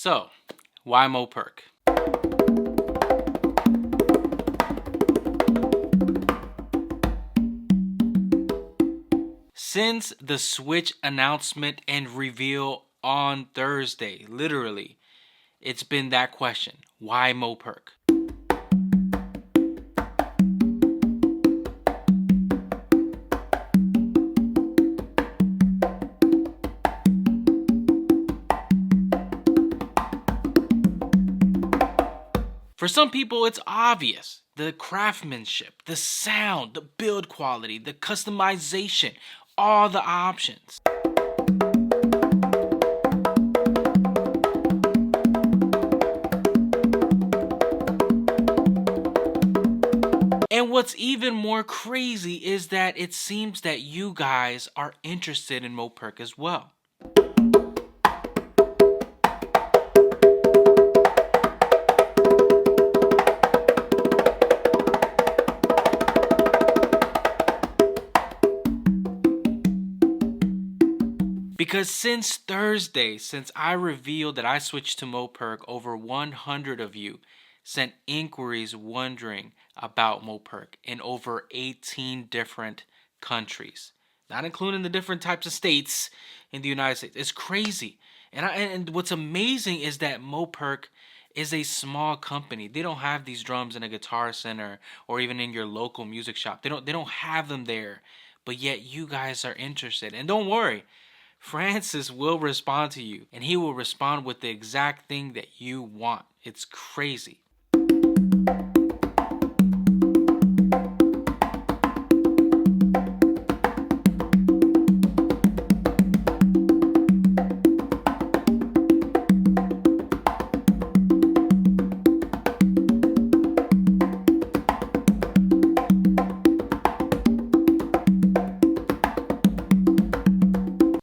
So, why Moperc? Since the Switch announcement and reveal on Thursday, literally, it's been that question. Why Moperc? For some people, it's obvious. The craftsmanship, the sound, the build quality, the customization, all the options. And what's even more crazy is that it seems that you guys are interested in Moperc as well. Because since Thursday, since I revealed that I switched to Moperc, over 100 of you sent inquiries wondering about Moperc in over 18 different countries, not including the different types of states in the United States. It's crazy. And what's amazing is that Moperc is a small company. They don't have these drums in a guitar center or even in your local music shop. They don't have them there. But yet you guys are interested. And don't worry, Francis will respond to you, and he will respond with the exact thing that you want. It's crazy.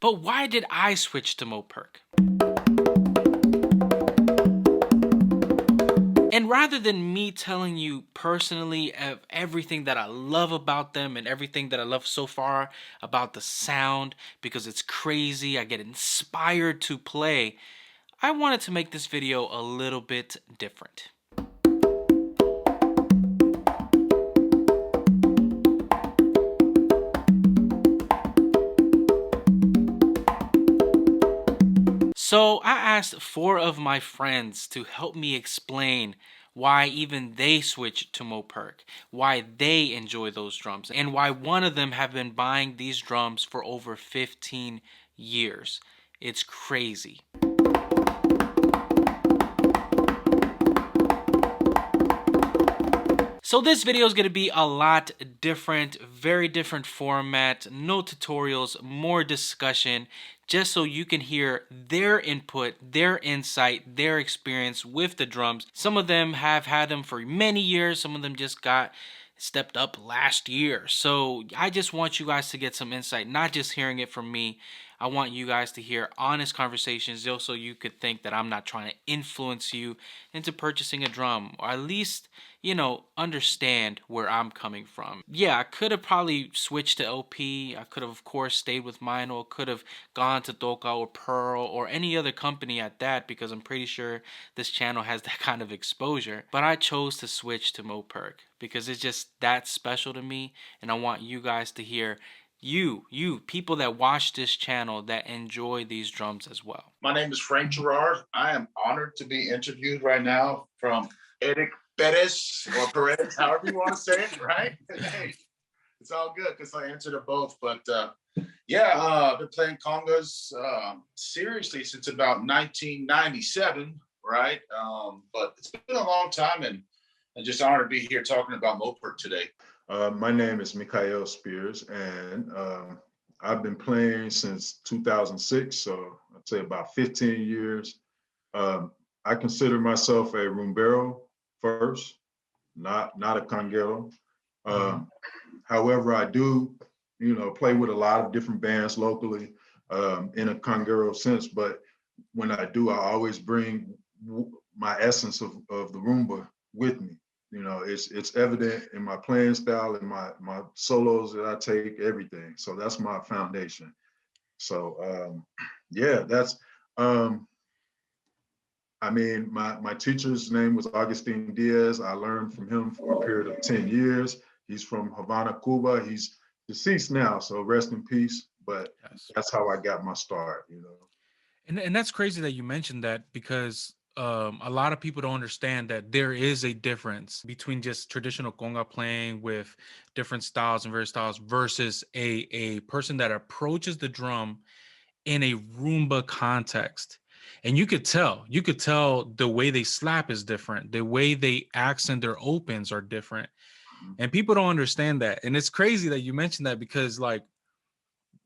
But why did I switch to Moperc? And rather than me telling you personally of everything that I love about them and everything that I love so far about the sound, because it's crazy, I get inspired to play, I wanted to make this video a little bit different. So I asked 4 of my friends to help me explain why even they switched to Moperc, why they enjoy those drums, and why one of them have been buying these drums for over 15 years. It's crazy. So this video is going to be a lot different, very different format, no tutorials, more discussion, just so you can hear their input, their insight, their experience with the drums. Some of them have had them for many years, some of them just got stepped up last year. So I just want you guys to get some insight, not just hearing it from me. I want you guys to hear honest conversations just so you could think that I'm not trying to influence you into purchasing a drum, or at least, you know, understand where I'm coming from. Yeah, I could have probably switched to LP. I could have, of course, stayed with Mino. Could have gone to Toka or Pearl or any other company at that, because I'm pretty sure this channel has that kind of exposure. But I chose to switch to Moperc because it's just that special to me, and I want you guys to hear you people that watch this channel that enjoy these drums as well. My name is Frank Gerard. I am honored to be interviewed right now from Eric Perez or Perez, however you want to say it, right? Hey, it's all good because I answered to both. But yeah, I've been playing congas seriously since about 1997, right? But it's been a long time, and I'm just honored to be here talking about Moperc today. My name is Mikhail Spears, and I've been playing since 2006, so I'd say about 15 years. I consider myself a rumbero first, not a conguero. However, I do, play with a lot of different bands locally in a conguero sense. But when I do, I always bring my essence of the rumba with me. It's evident in my playing style and my solos that I take, everything. So that's my foundation. So yeah, that's I mean, my teacher's name was Augustine Diaz. I learned from him for a period of 10 years. He's from Havana, Cuba. He's deceased now, so rest in peace. But Yes. that's how I got my start, you know. And that's crazy that you mentioned that, because a lot of people don't understand that there is a difference between just traditional conga playing with different styles and various styles versus a person that approaches the drum in a rumba context. And you could tell the way they slap is different, the way they accent their opens are different, and people don't understand that. And it's crazy that you mentioned that, because like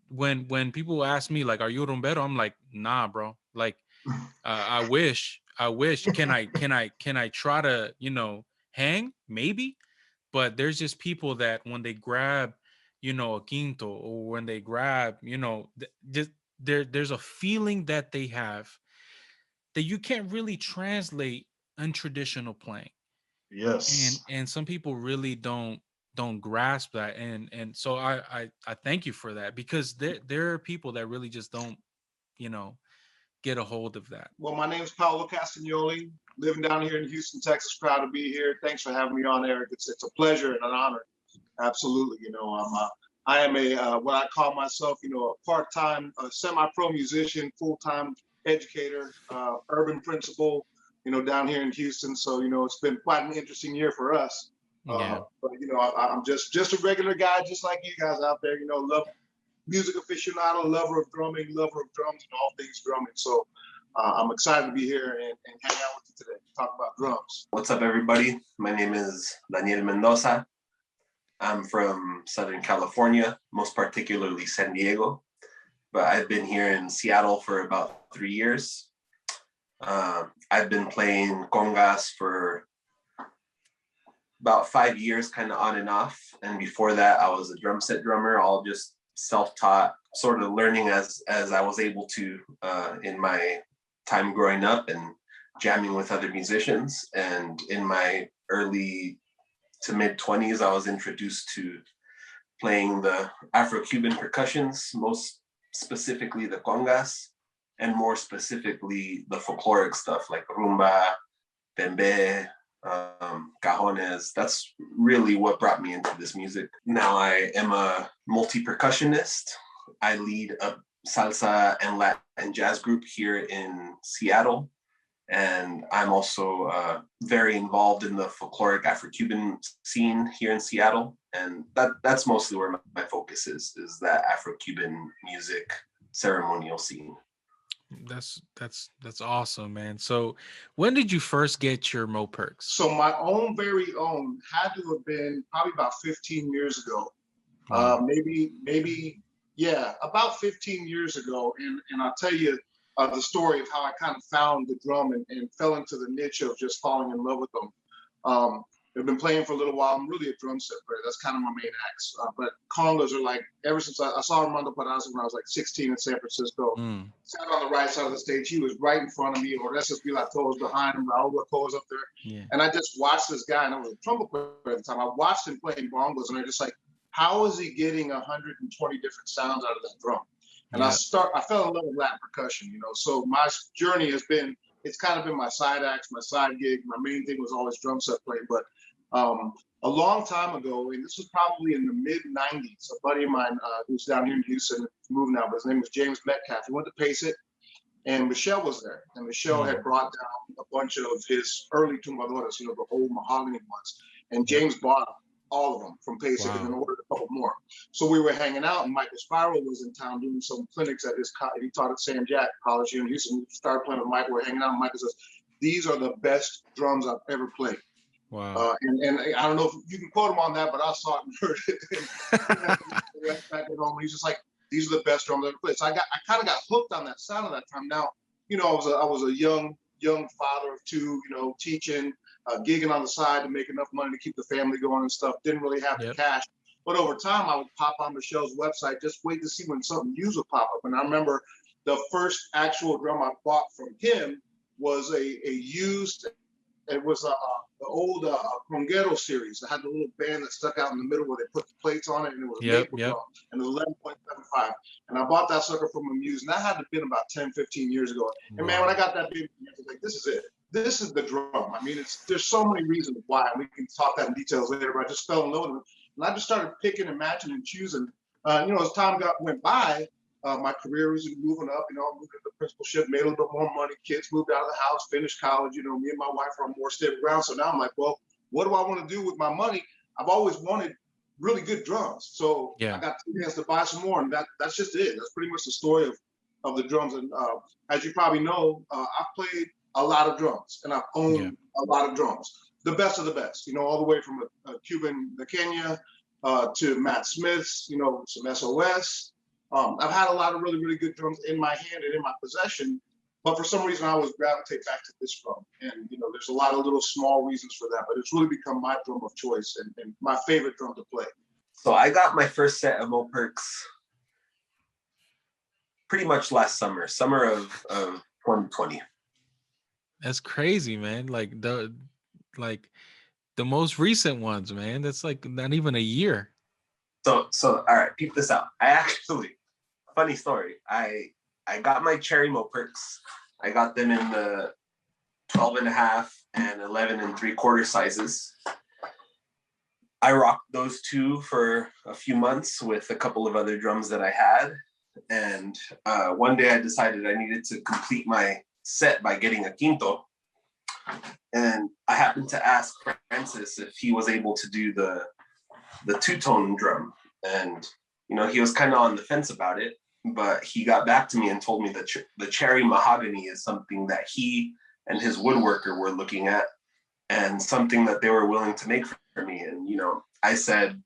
when people ask me like, are you a rumbero, I'm like, nah, bro. Like I wish. Can I try to, hang? Maybe. But there's just people that when they grab, a quinto, or when they grab, just there's a feeling that they have that you can't really translate in traditional playing. And Yes. and some people really don't grasp that. And so I thank you for that, because there are people that really just don't, you know, get a hold of that. Well, my name is Paolo Castagnoli, living down here in Houston, Texas. Proud to be here. Thanks for having me on, Eric. It's a pleasure and an honor. Absolutely. I am a what I call myself, a part-time, semi-pro musician, full-time educator, urban principal, down here in Houston. So, it's been quite an interesting year for us. Yeah. But I'm just a regular guy, just like you guys out there. Love music aficionado, lover of drumming, lover of drums and all things drumming. So I'm excited to be here and hang out with you today, talk about drums. What's up, everybody? My name is Daniel Mendoza. I'm from Southern California, most particularly San Diego, but I've been here in Seattle for about 3 years. I've been playing congas for about 5 years, kind of on and off. And before that, I was a drum set drummer, all just self-taught, sort of learning as I was able to in my time growing up and jamming with other musicians. And in my early to mid 20s, I was introduced to playing the Afro-Cuban percussions, most specifically the congas, and more specifically the folkloric stuff like rumba, bembe, cajones. That's really what brought me into this music. Now I am a multi-percussionist. I lead a salsa and Latin jazz group here in Seattle. And I'm also very involved in the folkloric Afro-Cuban scene here in Seattle. And that's mostly where my focus is that Afro-Cuban music ceremonial scene. That's awesome, man. So when did you first get your Mopercs? So my very own had to have been probably about 15 years ago. Maybe, yeah, about 15 years ago. And I'll tell you the story of how I kind of found the drum and fell into the niche of just falling in love with them. I've been playing for a little while. I'm really a drum set player. That's kind of my main axe. But congas are like, ever since I saw Armando Peraza when I was like 16 in San Francisco, sat on the right side of the stage. He was right in front of me, or SSB Lato was behind him, Raul Lato was up there. Yeah. And I just watched this guy, and I was a trumpet player at the time. I watched him playing bongos, and I just like, how is he getting 120 different sounds out of that drum? And I fell in love with Latin percussion, So my journey has been, it's kind of been my side axe, my side gig. My main thing was always drum set playing, but a long time ago, and this was probably in the mid 90s, a buddy of mine who's down here in Houston, moved now, but his name was James Metcalf. He went to Pace It, and Michelle was there. And Michelle had brought down a bunch of his early tumbadoras, the old mahogany ones. And James bought all of them from Pace It and then ordered a couple more. So we were hanging out, and Michael Spiral was in town doing some clinics at his college. He taught at Sam Jack College here in Houston. We started playing with Michael. We're hanging out, and Michael says, "These are the best drums I've ever played." Wow. And I don't know if you can quote him on that, but I saw it and heard it. Back at home, he's just like, "These are the best drums I've ever played." So I kind of got hooked on that sound at that time. Now, I was a young father of two, teaching, gigging on the side to make enough money to keep the family going and stuff. Didn't really have the cash. But over time, I would pop on Michelle's website, just wait to see when something used would pop up. And I remember the first actual drum I bought from him was a used It was the old Conguero series. It had the little band that stuck out in the middle where they put the plates on it, and it was a Yep, maple yep. drum, and it was 11.75. And I bought that sucker from Amuse, and that had to have been about 10, 15 years ago. And man, when I got that baby, I was like, this is it. This is the drum. I mean, there's so many reasons why, and we can talk that in details later, but I just fell in love with it. And I just started picking and matching and choosing. As time went by, my career was moving up, moved into principalship, made a little bit more money, kids moved out of the house, finished college, me and my wife are on more stable ground. So now I'm like, well, what do I want to do with my money? I've always wanted really good drums. So I got 2 hands to buy some more, and that's just it. That's pretty much the story of the drums. And as you probably know, I've played a lot of drums, and I've owned a lot of drums. The best of the best, all the way from a Cuban, the Kenya, to Matt Smith's, some SOS. I've had a lot of really, really good drums in my hand and in my possession, but for some reason I always gravitate back to this drum. And there's a lot of little small reasons for that, but it's really become my drum of choice and my favorite drum to play. So I got my first set of Mopercs pretty much last summer of 2020. That's crazy, man. Like the most recent ones, man. That's like not even a year. So all right, peep this out. I actually, funny story. I got my cherry Mopercs. I got them in the 12.5 and 11 3/4 sizes. I rocked those two for a few months with a couple of other drums that I had. And one day I decided I needed to complete my set by getting a quinto. And I happened to ask Francis if he was able to do the two-tone drum. And, he was kind of on the fence about it, but he got back to me and told me that the cherry mahogany is something that he and his woodworker were looking at and something that they were willing to make for me. And, I said,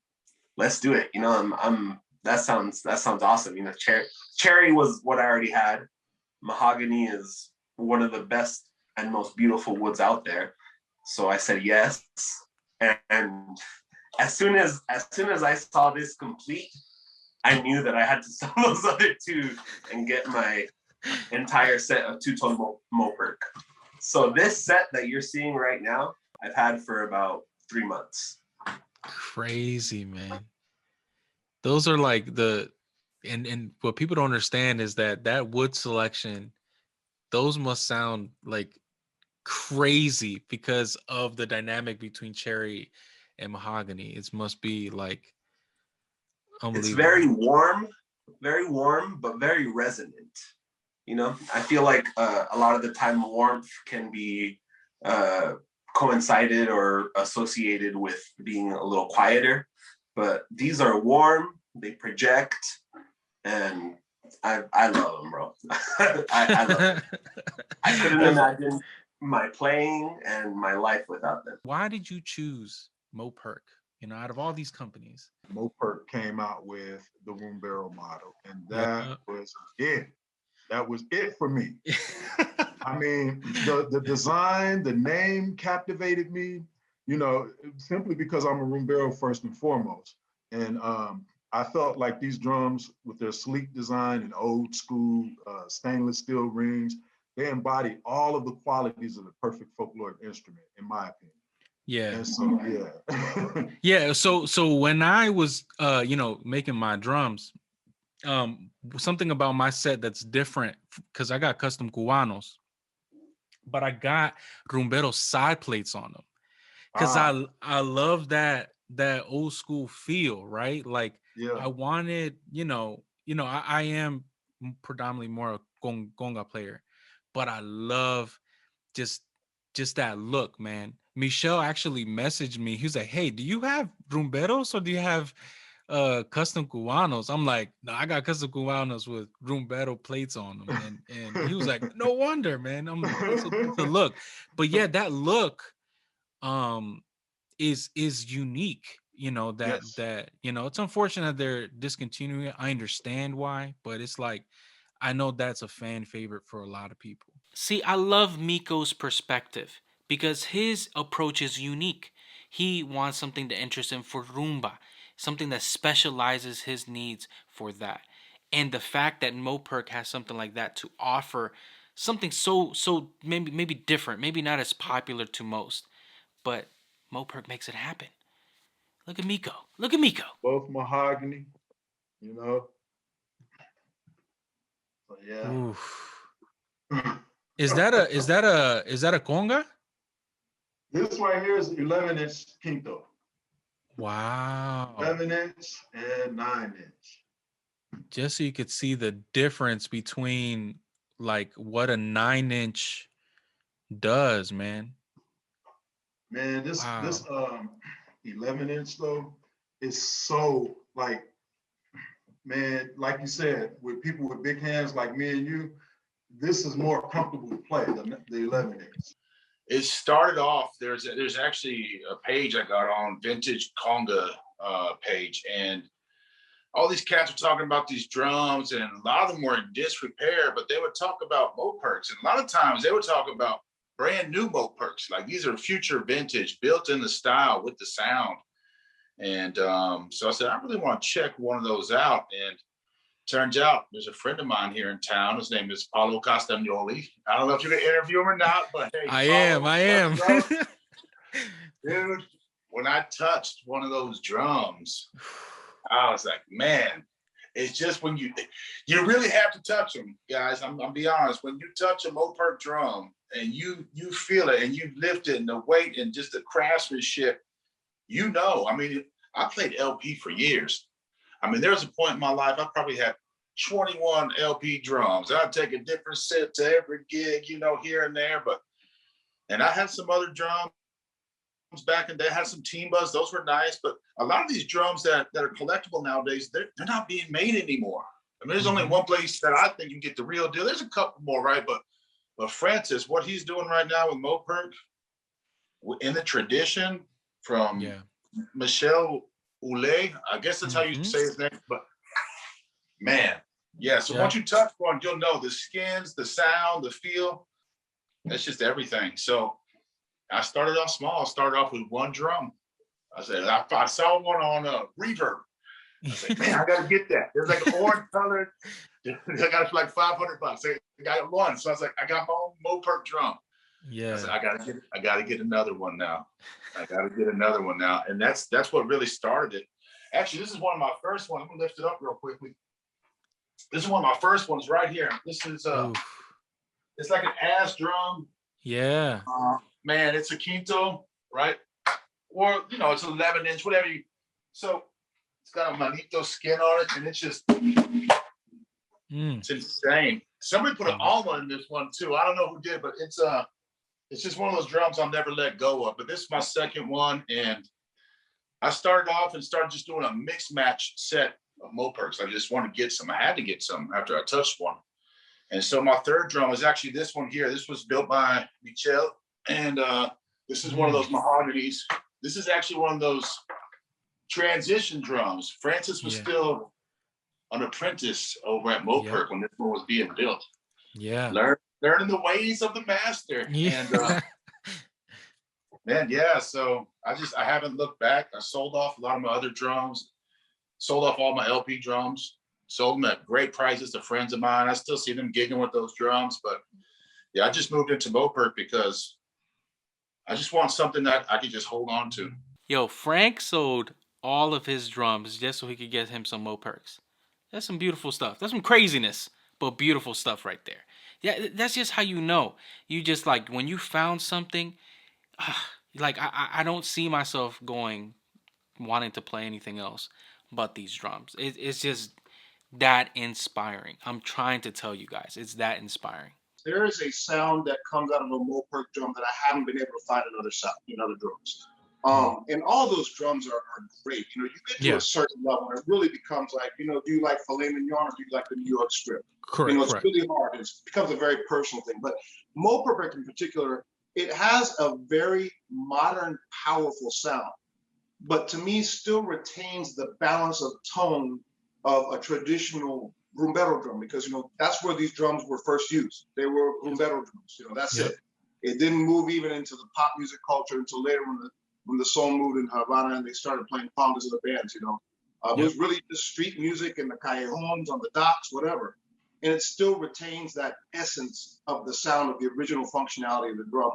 let's do it. That sounds awesome. Cherry was what I already had. Mahogany is one of the best and most beautiful woods out there. So I said yes. And as soon as I saw this complete, I knew that I had to sell those other two and get my entire set of two-tone Moperc. So this set that you're seeing right now, I've had for about 3 months. Crazy, man. Those are like and what people don't understand is that wood selection, those must sound like crazy because of the dynamic between cherry and mahogany. It must be like unbelievable. It's very warm, but very resonant. I feel like a lot of the time warmth can be coincided or associated with being a little quieter, but these are warm, they project, and I love them, bro. I love them. I couldn't imagine my playing and my life without them. Why did you choose Moperc? Out of all these companies, Moperc came out with the Rumbero model, and that was it. That was it for me. I mean, the design, the name captivated me, simply because I'm a Rumbero first and foremost. And I felt like these drums, with their sleek design and old school stainless steel rings, they embody all of the qualities of the perfect folkloric instrument, in my opinion. Yeah. And so, yeah. Yeah. So when I was, making my drums, something about my set that's different, because I got custom Cubanos, but I got Rumbero side plates on them because I love that old school feel, right? Like I wanted, I am predominantly more a conga player, but I love just that look, man. Michelle actually messaged me. He was like, "Hey, do you have rumberos or do you have custom cubanos?" I'm like, "No, I got custom cubanos with rumbero plates on them." And he was like, "No wonder, man. It's a look." But yeah, that look is unique. It's unfortunate they're discontinuing it. I understand why, but it's like I know that's a fan favorite for a lot of people. See, I love Miko's perspective because his approach is unique. He wants something to interest him for rumba, something that specializes his needs for that. And the fact that Moperc has something like that to offer something so maybe different, maybe not as popular to most, but Moperc makes it happen. Look at Miko. Look at Miko. Both mahogany, you know. So yeah. Oof. Is that a conga? This right here is 11-inch quinto. Wow. 11-inch and 9-inch. Just so you could see the difference between like what a 9-inch does, man. Man, this Wow. this 11-inch though is so like, man, like you said, with people with big hands like me and you, this is more comfortable to play than the 11-inch. It started off, there's actually a page I got on Vintage Conga page, and all these cats were talking about these drums, and a lot of them were in disrepair, but they would talk about Mopercs, and a lot of times they would talk about brand new Mopercs, like these are future vintage, built in the style with the sound. And so I said, I really want to check one of those out. And turns out there's a friend of mine here in town. His name is Paulo Castagnoli. I don't know if you can interview him or not, but hey, I am. Dude, when I touched one of those drums, I was like, man, it's just when you really have to touch them, guys. I'm be honest. When you touch a Moperc drum and you feel it and you lift it and the weight and just the craftsmanship, you know. I mean, I played LP for years. I mean, there was a point in my life I probably had 21 LP drums. I'd take a different set to every gig, you know, here and there. And I had some other drums back in the day, had some Timbas. Those were nice. But a lot of these drums that are collectible nowadays, they're not being made anymore. I mean, there's only one place that I think you can get the real deal. There's a couple more, right? But Francis, what he's doing right now with Moperc, in the tradition from Michel Oulet, I guess that's how you say his name, but man, yeah. So once you touch one, you'll know the skins, the sound, the feel. That's just everything. So I started off small. I started off with one drum. I said, I saw one on Reverb. I said, man, I gotta get that. It was like orange color. I got it for like $500. I got one. So I was like, I got my own Moperc drum. Yeah. I said, I gotta get another one now. And that's what really started it. Actually, this is one of my first ones. I'm gonna lift it up real quickly. This is one of my first ones right here. This is it's like an ass drum. Yeah. Man, it's a quinto, right? Or you know, it's 11-inch, whatever you. So it's got a manito skin on it, and it's just it's insane. Somebody put an alma in this one too. I don't know who did, but it's just one of those drums I'll never let go of. But this is my second one, and I started off and started just doing a mix match set of Mopercs. I just wanted to get some. I had to get some after I touched one. And so my third drum is actually this one here. This was built by Michel, and this is one of those mahoganies. This is actually one of those transition drums. Francis was still an apprentice over at Moperc when this one was being built. Yeah. Learning the ways of the master. Yeah. And man, yeah. So I haven't looked back. I sold off a lot of my other drums, sold off all my LP drums, sold them at great prices to friends of mine. I still see them gigging with those drums, but yeah, I just moved into Moperc because I just want something that I could just hold on to. Yo, Frank sold all of his drums just so he could get him some Mopercs. That's some beautiful stuff. That's some craziness, but beautiful stuff right there. Yeah, that's just how you know. You just like when you found something, like I don't see myself wanting to play anything else but these drums. It's just that inspiring. I'm trying to tell you guys, it's that inspiring. There is a sound that comes out of a Moperc drum that I haven't been able to find in other drums. And all those drums are great. You know, you get to a certain level, and it really becomes like, you know, do you like filet mignon or do you like the New York strip? Correct. You know, it's really hard. It becomes a very personal thing. But Moperc in particular, it has a very modern, powerful sound, but to me still retains the balance of tone of a traditional rumbero drum, because, you know, that's where these drums were first used. They were rumbero drums. You know, that's it. It didn't move even into the pop music culture until later when the soul moved in Havana and they started playing congas in the bands, you know. It was really just street music in the callejons, on the docks, whatever. and it still retains that essence of the sound of the original functionality of the drum,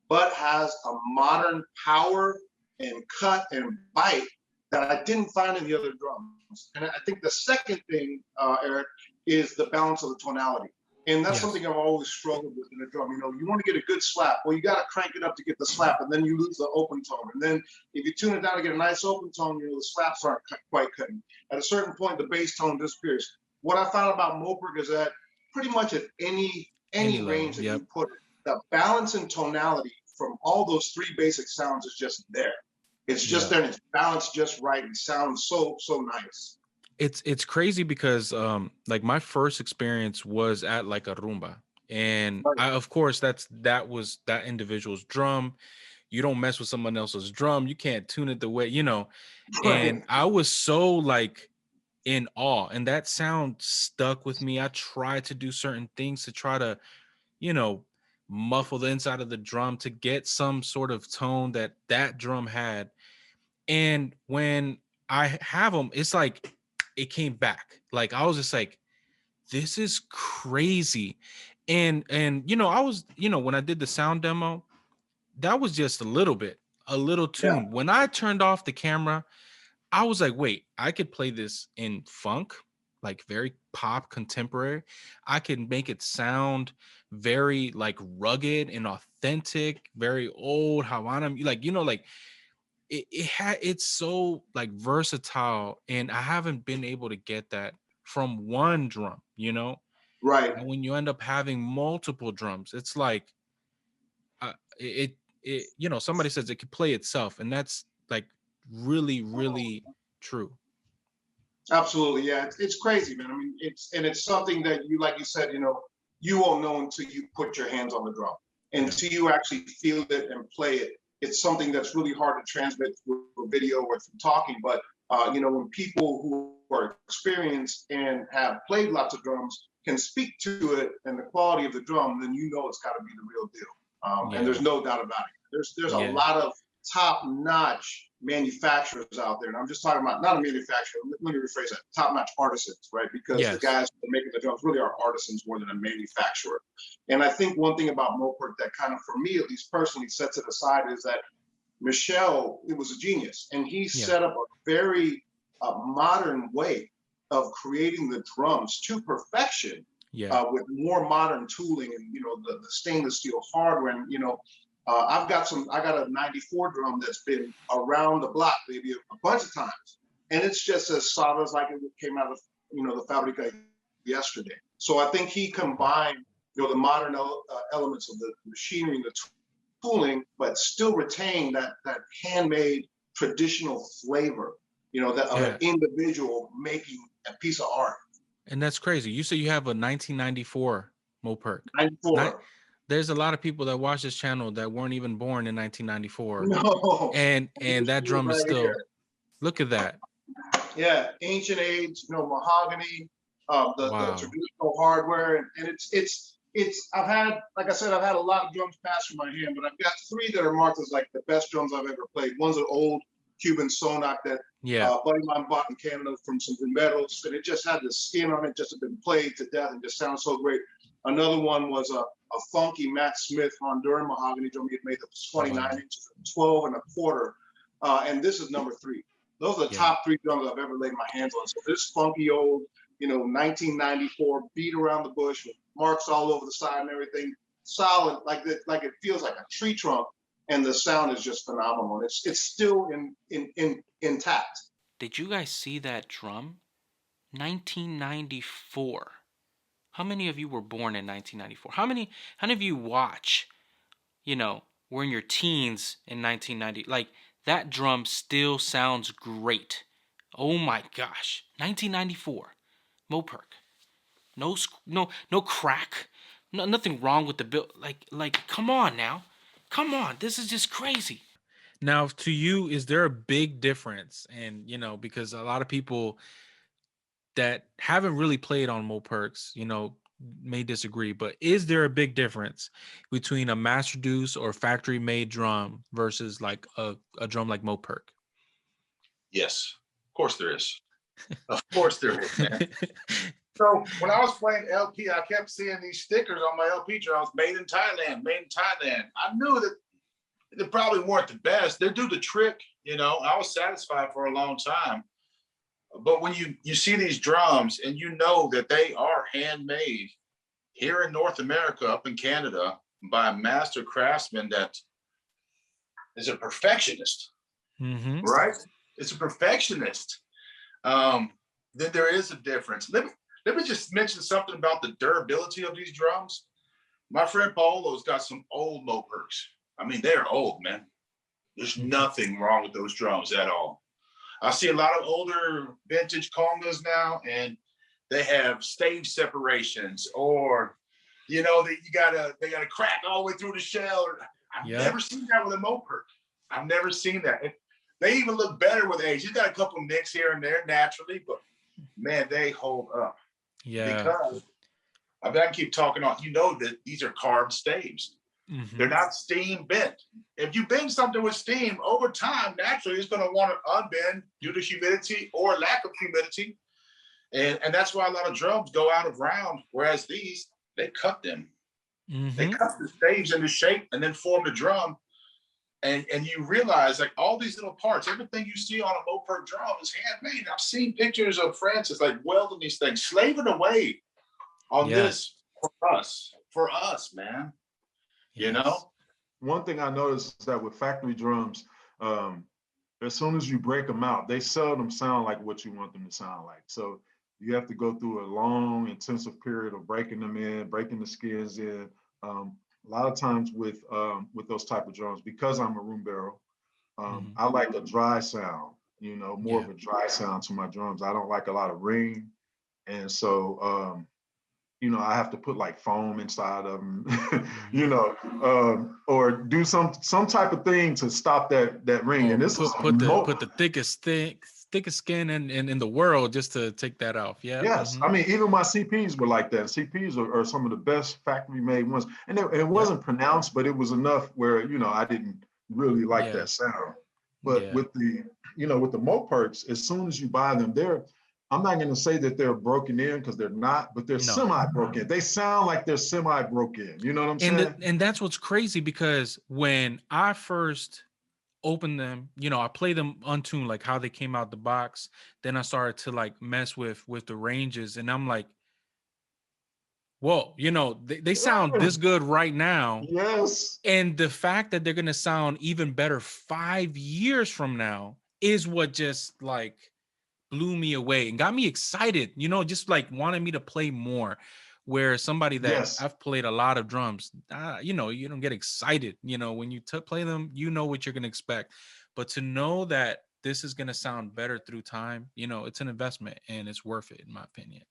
but has a modern power and cut and bite that I didn't find in the other drums. And I think the second thing, Eric, is the balance of the tonality. And that's Yes. something I've always struggled with in a drum. You know, you want to get a good slap. Well, you got to crank it up to get the slap, and then you lose the open tone. And then if you tune it down to get a nice open tone, you know, the slaps aren't quite cutting. At a certain point, the bass tone disappears. What I found about Moperc is that pretty much at any level, range that yep. you put it, the balance and tonality from all those three basic sounds is just there. It's just there, and it's balanced just right and sounds so nice. It's crazy because like my first experience was at like a rumba, and I, of course that was that individual's drum. You don't mess with someone else's drum. You can't tune it the way, you know. And I was so like in awe, and that sound stuck with me. I tried to do certain things to try to, you know, muffle the inside of the drum to get some sort of tone that drum had. And when I have them, it's like it came back. Like I was just like, this is crazy. And you know, I was, you know, when I did the sound demo, that was just a little tune. Yeah. When I turned off the camera, I was like, wait, I could play this in funk, like very pop contemporary. I can make it sound very like rugged and authentic, very old Havana, like, you know, like it's so like versatile, and I haven't been able to get that from one drum, you know. Right. And when you end up having multiple drums, it's like it you know, somebody says it could play itself, and that's like really true. Absolutely, yeah. It's crazy, man. I mean, it's something that you, like you said, you know, you won't know until you put your hands on the drum, until you actually feel it and play it. It's something that's really hard to transmit through a video or through talking. But you know, when people who are experienced and have played lots of drums can speak to it and the quality of the drum, then you know it's got to be the real deal. And there's no doubt about it. There's a lot of top-notch manufacturers out there, and I'm just talking about not a manufacturer. Let me rephrase that: top-notch artisans, right? Because the guys that are making the drums really are artisans more than a manufacturer. And I think one thing about Moperc that kind of, for me at least personally, sets it aside is that Michel, it was a genius, and he set up a very modern way of creating the drums to perfection, with more modern tooling and, you know, the stainless steel hardware. And, you know, I got a 94 drum that's been around the block maybe a bunch of times, and it's just as solid as like it came out of, you know, the Fabrica yesterday. So I think he combined, you know, the modern elements of the machinery and the tooling, but still retain that handmade traditional flavor, you know, that of an individual making a piece of art. And that's crazy. You say you have a 1994 Moperc. 94. There's a lot of people that watch this channel that weren't even born in 1994. No. And that drum is still, look at that. Yeah, ancient age, you know, mahogany, the traditional hardware, and it's I've had, like I said, I've had a lot of drums pass through my hand, but I've got three that are marked as like the best drums I've ever played. One's an old Cuban Sonac that buddy of mine bought in Canada from some Primeros, and it just had the skin on it, just had been played to death and just sounds so great. Another one was a funky Matt Smith Honduran mahogany drum he had made that was 29 inches, 12 and a quarter. And this is number 3. Those are the top 3 drums I've ever laid my hands on. So this funky old, you know, 1994 beat around the bush with marks all over the side and everything, solid, like it feels like a tree trunk, and the sound is just phenomenal. It's still intact. Did you guys see that drum? 1994. How many of you were born in 1994? How many of you watch, you know, were in your teens in 1990? Like, that drum still sounds great. Oh my gosh. 1994. Moperc. No crack. No, nothing wrong with the build. Like, come on now. Come on. This is just crazy. Now, to you, is there a big difference? And, you know, because a lot of people that haven't really played on Mopercs, you know, may disagree, but is there a big difference between a mass-produced or factory-made drum versus like a drum like Moperc? Yes, of course there is. Of course there is, man. So when I was playing LP, I kept seeing these stickers on my LP drums, made in Thailand, made in Thailand. I knew that they probably weren't the best. They do the trick, you know. I was satisfied for a long time. But when you see these drums and you know that they are handmade here in North America, up in Canada, by a master craftsman that is a perfectionist, right? It's a perfectionist. Then there is a difference. Let me just mention something about the durability of these drums. My friend Paolo's got some old Mopercs. I mean, they're old, man. There's nothing wrong with those drums at all. I see a lot of older vintage Congas now, and they have stave separations, or you know, they gotta crack all the way through the shell. I've never seen that with a Moperc. I've never seen that. They even look better with age. You got a couple nicks here and there naturally, but man, they hold up. Yeah. Because I can keep talking on. You know that these are carved staves. They're not steam bent. If you bend something with steam, over time, naturally, it's going to want to unbend due to humidity or lack of humidity. And that's why a lot of drums go out of round, whereas these, they cut them. They cut the staves into shape and then form the drum. And you realize, like, all these little parts, everything you see on a Moperc drum is handmade. I've seen pictures of Francis like welding these things, slaving away on this for us, man. You know? One thing I noticed is that with factory drums, as soon as you break them out, they seldom sound like what you want them to sound like. So you have to go through a long, intensive period of breaking them in, breaking the skins in. A lot of times with those type of drums, because I'm a room barrel, I like a dry sound, you know, more of a dry sound to my drums. I don't like a lot of ring. And so, you know, I have to put like foam inside of them, you know, or do some type of thing to stop that ring. And this put the thickest skin in the world just to take that off. Yeah. Yes. I mean, even my CPs were like that. CPs are some of the best factory made ones. And it wasn't pronounced, but it was enough where, you know, I didn't really like that sound. But with the, you know, with the Mopercs, as soon as you buy them, I'm not going to say that they're broken in, because they're not, but they're semi-broken. They sound like they're semi-broken. You know what I'm saying? And that's what's crazy, because when I first opened them, you know, I play them untuned, like how they came out the box. Then I started to like mess with the ranges, and I'm like, whoa, you know, they sound this good right now. Yes. And the fact that they're going to sound even better 5 years from now is what just like blew me away and got me excited, you know, just like wanted me to play more. Where somebody that I've played a lot of drums, you know, you don't get excited, you know, when you play them, you know what you're going to expect. But to know that this is going to sound better through time, you know, it's an investment and it's worth it, in my opinion.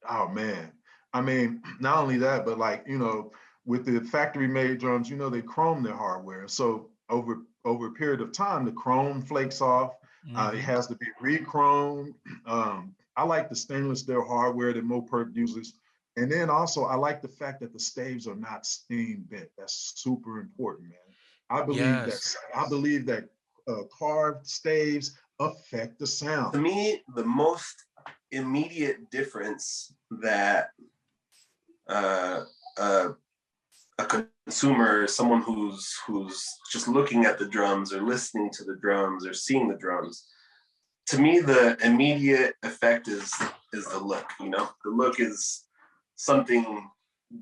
Oh, man. I mean, not only that, but like, you know, with the factory made drums, you know, they chrome their hardware. So over a period of time, the chrome flakes off. It has to be re-chromed. I like the stainless steel hardware that Moperc uses. And then also, I like the fact that the staves are not steam bent. That's super important, man. I believe that carved staves affect the sound. To me, the most immediate difference that a consumer, someone who's just looking at the drums or listening to the drums or seeing the drums, to me, the immediate effect is the look. You know, the look is something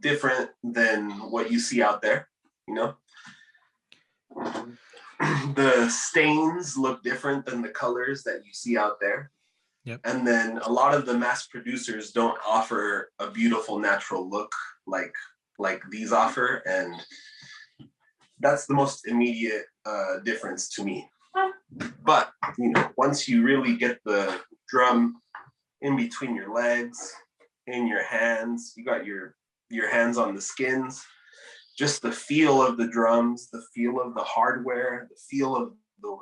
different than what you see out there. You know, the stains look different than the colors that you see out there. Yep. And then a lot of the mass producers don't offer a beautiful natural look like these offer, and that's the most immediate difference to me. But you know, once you really get the drum in between your legs, in your hands, you got your hands on the skins, just the feel of the drums, the feel of the hardware, the feel of the,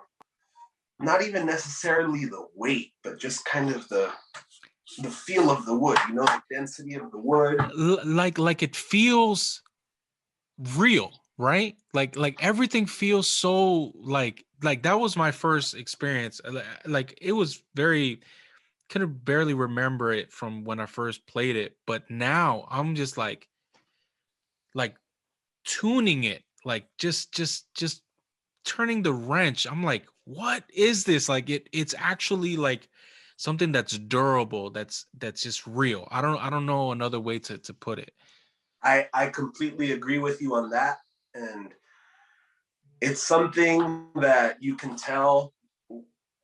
not even necessarily the weight, but just kind of the feel of the wood, you know, the density of the wood. Like it feels real, right? Like everything feels so like that was my first experience. Like it was very could barely remember it from when I first played it, but now I'm just like tuning it, like just turning the wrench. I'm like, what is this? Like it's actually like something that's durable, that's just real. I don't know another way to put it. I completely agree with you on that. And it's something that you can tell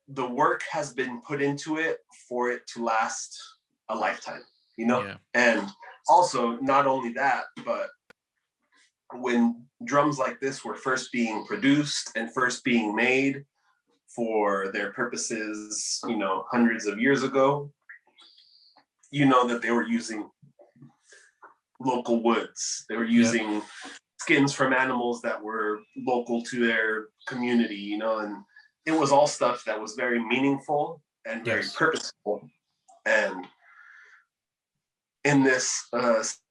the work has been put into it for it to last a lifetime, you know? Yeah. And also, not only that, but when drums like this were first being produced and first being made for their purposes, you know, hundreds of years ago, you know that they were using local woods. They were Yep. using skins from animals that were local to their community, you know, and it was all stuff that was very meaningful and very Yes. purposeful. And in this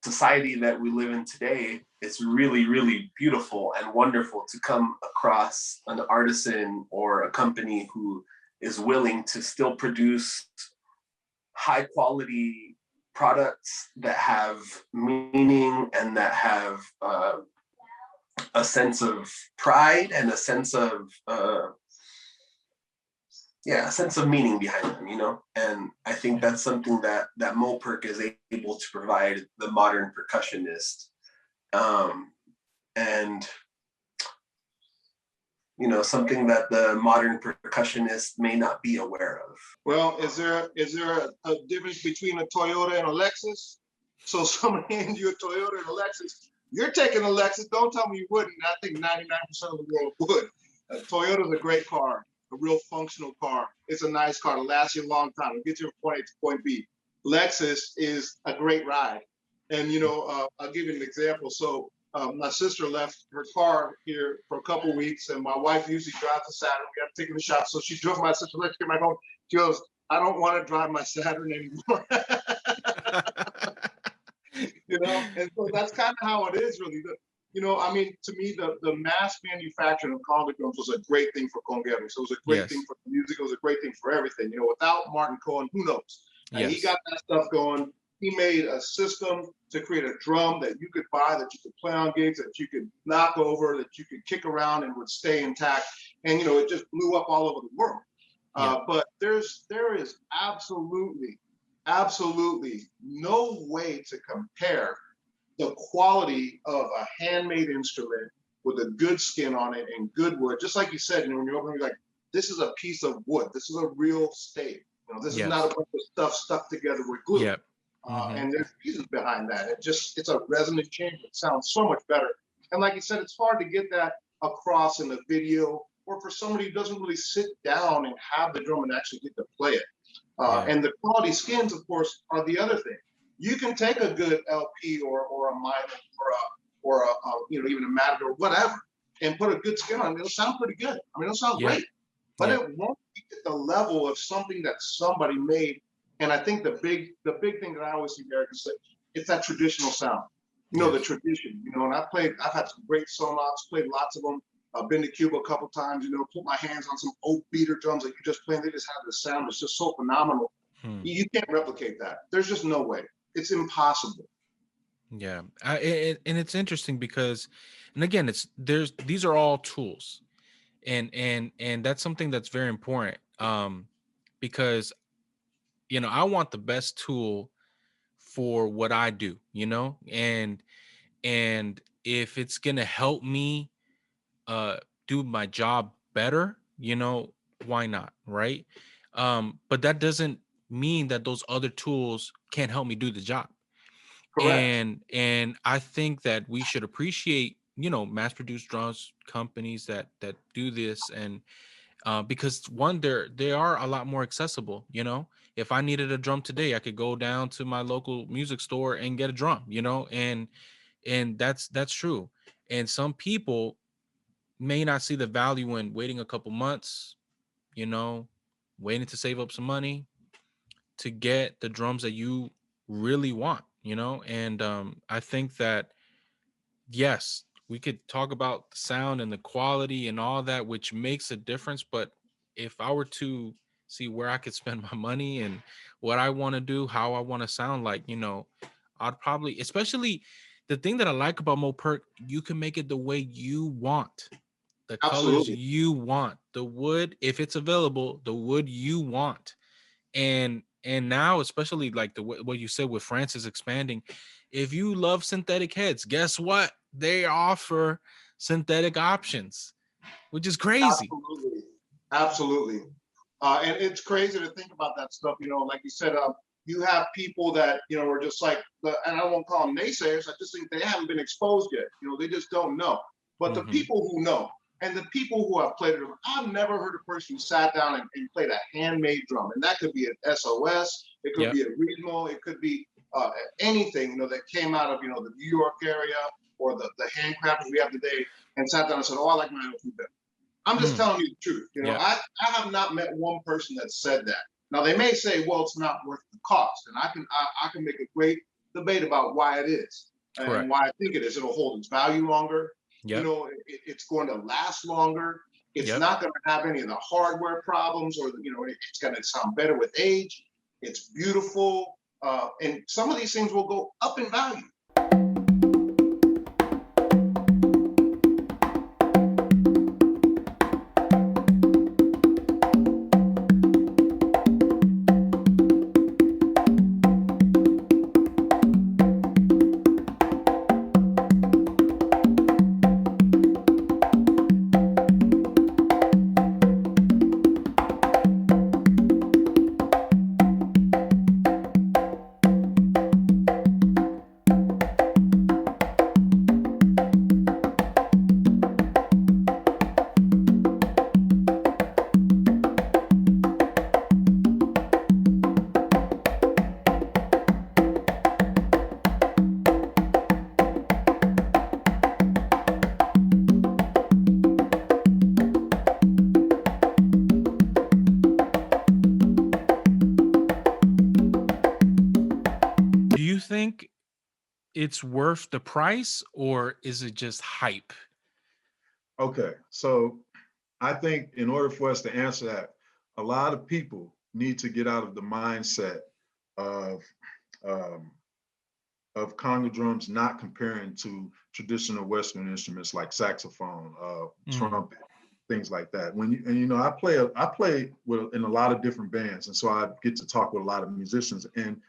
society that we live in today, it's really, really beautiful and wonderful to come across an artisan or a company who is willing to still produce high quality products that have meaning and that have a sense of pride and a sense of a sense of meaning behind them, you know. And I think that's something that Moperc is able to provide the modern percussionist, and you know, something that the modern percussionist may not be aware of. Well, is there a difference between a Toyota and a Lexus? So somebody hands you a Toyota and a Lexus, you're taking a Lexus. Don't tell me you wouldn't. I think 99% of the world would. A Toyota's a great car, a real functional car. It's a nice car to last you a long time. It gets you from point A to point B. Lexus is a great ride. And, you know, I'll give you an example. So my sister left her car here for a couple weeks, and my wife usually drives the Saturn. We got to take her to the shop. So she drove my sister, let's get my home. She goes, I don't want to drive my Saturn anymore. You know, and so that's kind of how it is, really. You know, I mean, to me, the mass manufacturing of Conga drums was a great thing for Congas. So it was a great thing for the music. It was a great thing for everything. You know, without Martin Cohen, who knows? And he got that stuff going. He made a system to create a drum that you could buy, that you could play on gigs, that you could knock over, that you could kick around and would stay intact. And, you know, it just blew up all over the world. But there is absolutely no way to compare the quality of a handmade instrument with a good skin on it and good wood. Just like you said, you know, when you're opening, like, this is a piece of wood. This is a real stave. You know, this is not a bunch of stuff stuck together with glue. Yep. And there's reasons behind that. It's a resonant chamber. It sounds so much better. And like you said, it's hard to get that across in the video, or for somebody who doesn't really sit down and have the drum and actually get to play it. And the quality skins, of course, are the other thing. You can take a good LP or a minor or a you know, even a Matador or whatever, and put a good skin on it. It'll sound pretty good. I mean, it'll sound great, but it won't be at the level of something that somebody made. And I think the big thing that I always see, Derek, is that it's that traditional sound. You know, the tradition. You know, and I've had some great sonatas, played lots of them. I've been to Cuba a couple times. You know, put my hands on some oak beater drums that you just playing. They just have the sound. It's just so phenomenal. You can't replicate that. There's just no way. It's impossible. Yeah, and it's interesting because, and again, these are all tools, and that's something that's very important. Because, you know, I want the best tool for what I do, you know, and if it's gonna help me do my job better, you know, why not, right? But that doesn't mean that those other tools can't help me do the job. Correct. And I think that we should appreciate, you know, mass produced drums companies that do this, and because one, they are a lot more accessible. You know, if I needed a drum today, I could go down to my local music store and get a drum, you know, and that's true. And some people may not see the value in waiting a couple months, you know, waiting to save up some money to get the drums that you really want, you know. And I think that, yes, we could talk about the sound and the quality and all that, which makes a difference. But if I were to see where I could spend my money and what I want to do, how I want to sound like, I'd probably, especially the thing that I like about Moperc, you can make it the way you want, the colors Absolutely. you want, the wood, if it's available, the wood you want. And now, especially like what you said with Francis expanding, if you love synthetic heads, guess what? They offer synthetic options, which is crazy. Absolutely. Absolutely. And it's crazy to think about that stuff. Like you said, you have people that, are just like, and I won't call them naysayers. I just think they haven't been exposed yet. They just don't know. But the people who know, and the people who have played it, I've never heard a person who sat down and played a handmade drum. And that could be an SOS, it could be a regional, it could be anything, that came out of, the New York area or the handcrafters we have today, and sat down and said, oh, I like my own food better. I'm just telling you the truth. I have not met one person that said that. Now they may say, well, it's not worth the cost. And I can make a great debate about why it is. Correct. And why I think it is. It'll hold its value longer. Yep. It's going to last longer. It's not going to have any of the hardware problems, or it's going to sound better with age. It's beautiful. And some of these things will go up in value. Think it's worth the price, or is it just hype? Okay, so I think in order for us to answer that, a lot of people need to get out of the mindset of conga drums not comparing to traditional Western instruments like saxophone, trumpet, things like that. I play in a lot of different bands, and so I get to talk with a lot of musicians. And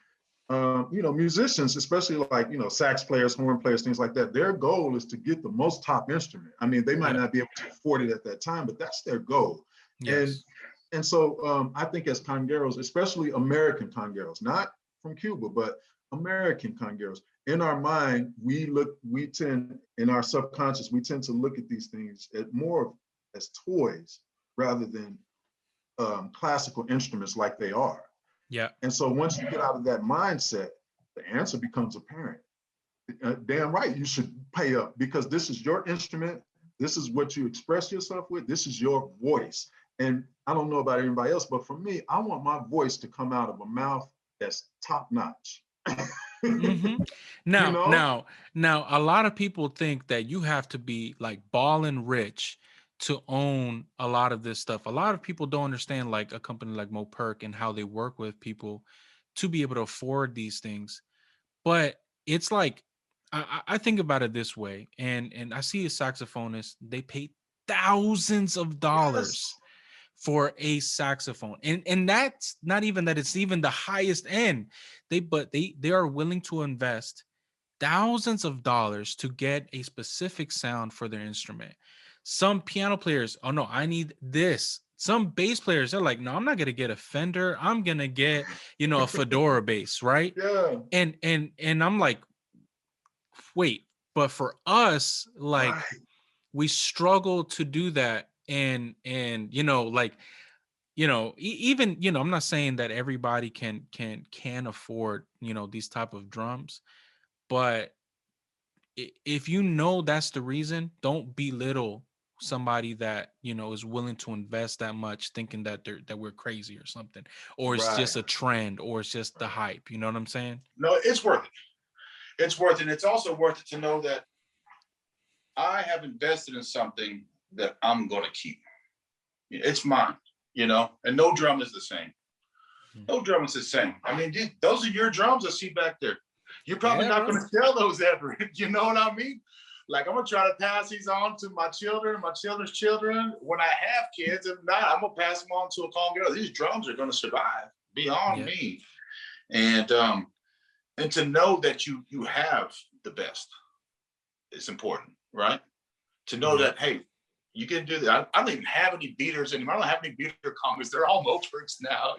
musicians, especially like, sax players, horn players, things like that, their goal is to get the most top instrument. I mean, they might not be able to afford it at that time, but that's their goal. Yes. And so I think as congueros, especially American congueros, not from Cuba, but American congueros, in our mind, in our subconscious, we tend to look at these things more as toys rather than classical instruments like they are. Yeah. And so once you get out of that mindset, the answer becomes apparent. Damn right, you should pay up, because this is your instrument. This is what you express yourself with. This is your voice. And I don't know about anybody else, but for me, I want my voice to come out of a mouth that's top notch. Now, a lot of people think that you have to be like ballin' rich to own a lot of this stuff. A lot of people don't understand like a company like Moperc and how they work with people to be able to afford these things. But it's like, I think about it this way, and I see a saxophonist, they pay thousands of dollars for a saxophone. And that's not even that it's even the highest end. They are willing to invest thousands of dollars to get a specific sound for their instrument. Some piano players, oh no, I need this. Some bass players, they're like, no, I'm not gonna get a Fender. I'm gonna get, a Fedora bass, right? Yeah. And I'm like, wait, but for us, like, we struggle to do that. And even, I'm not saying that everybody can afford, these type of drums, but if that's the reason, don't belittle somebody that is willing to invest that much, thinking that we're crazy or something, or it's just a trend, or it's just the hype. You know what I'm saying? No, it's worth it. It's worth it. It's also worth it to know that I have invested in something that I'm going to keep. It's mine, and no drum is the same. No drum is the same. I mean, dude, those are your drums I see back there. You're probably Yeah, not bro. going to sell those ever. You know what I mean? Like, I'm going to try to pass these on to my children, my children's children. When I have kids, if not, I'm going to pass them on to a Congas. These drums are going to survive beyond Yeah. me. And to know that you have the best is important, right? To know Yeah. that, hey, you can do that. I don't even have any beaters anymore. I don't have any beater Congas. They're all Mopercs now.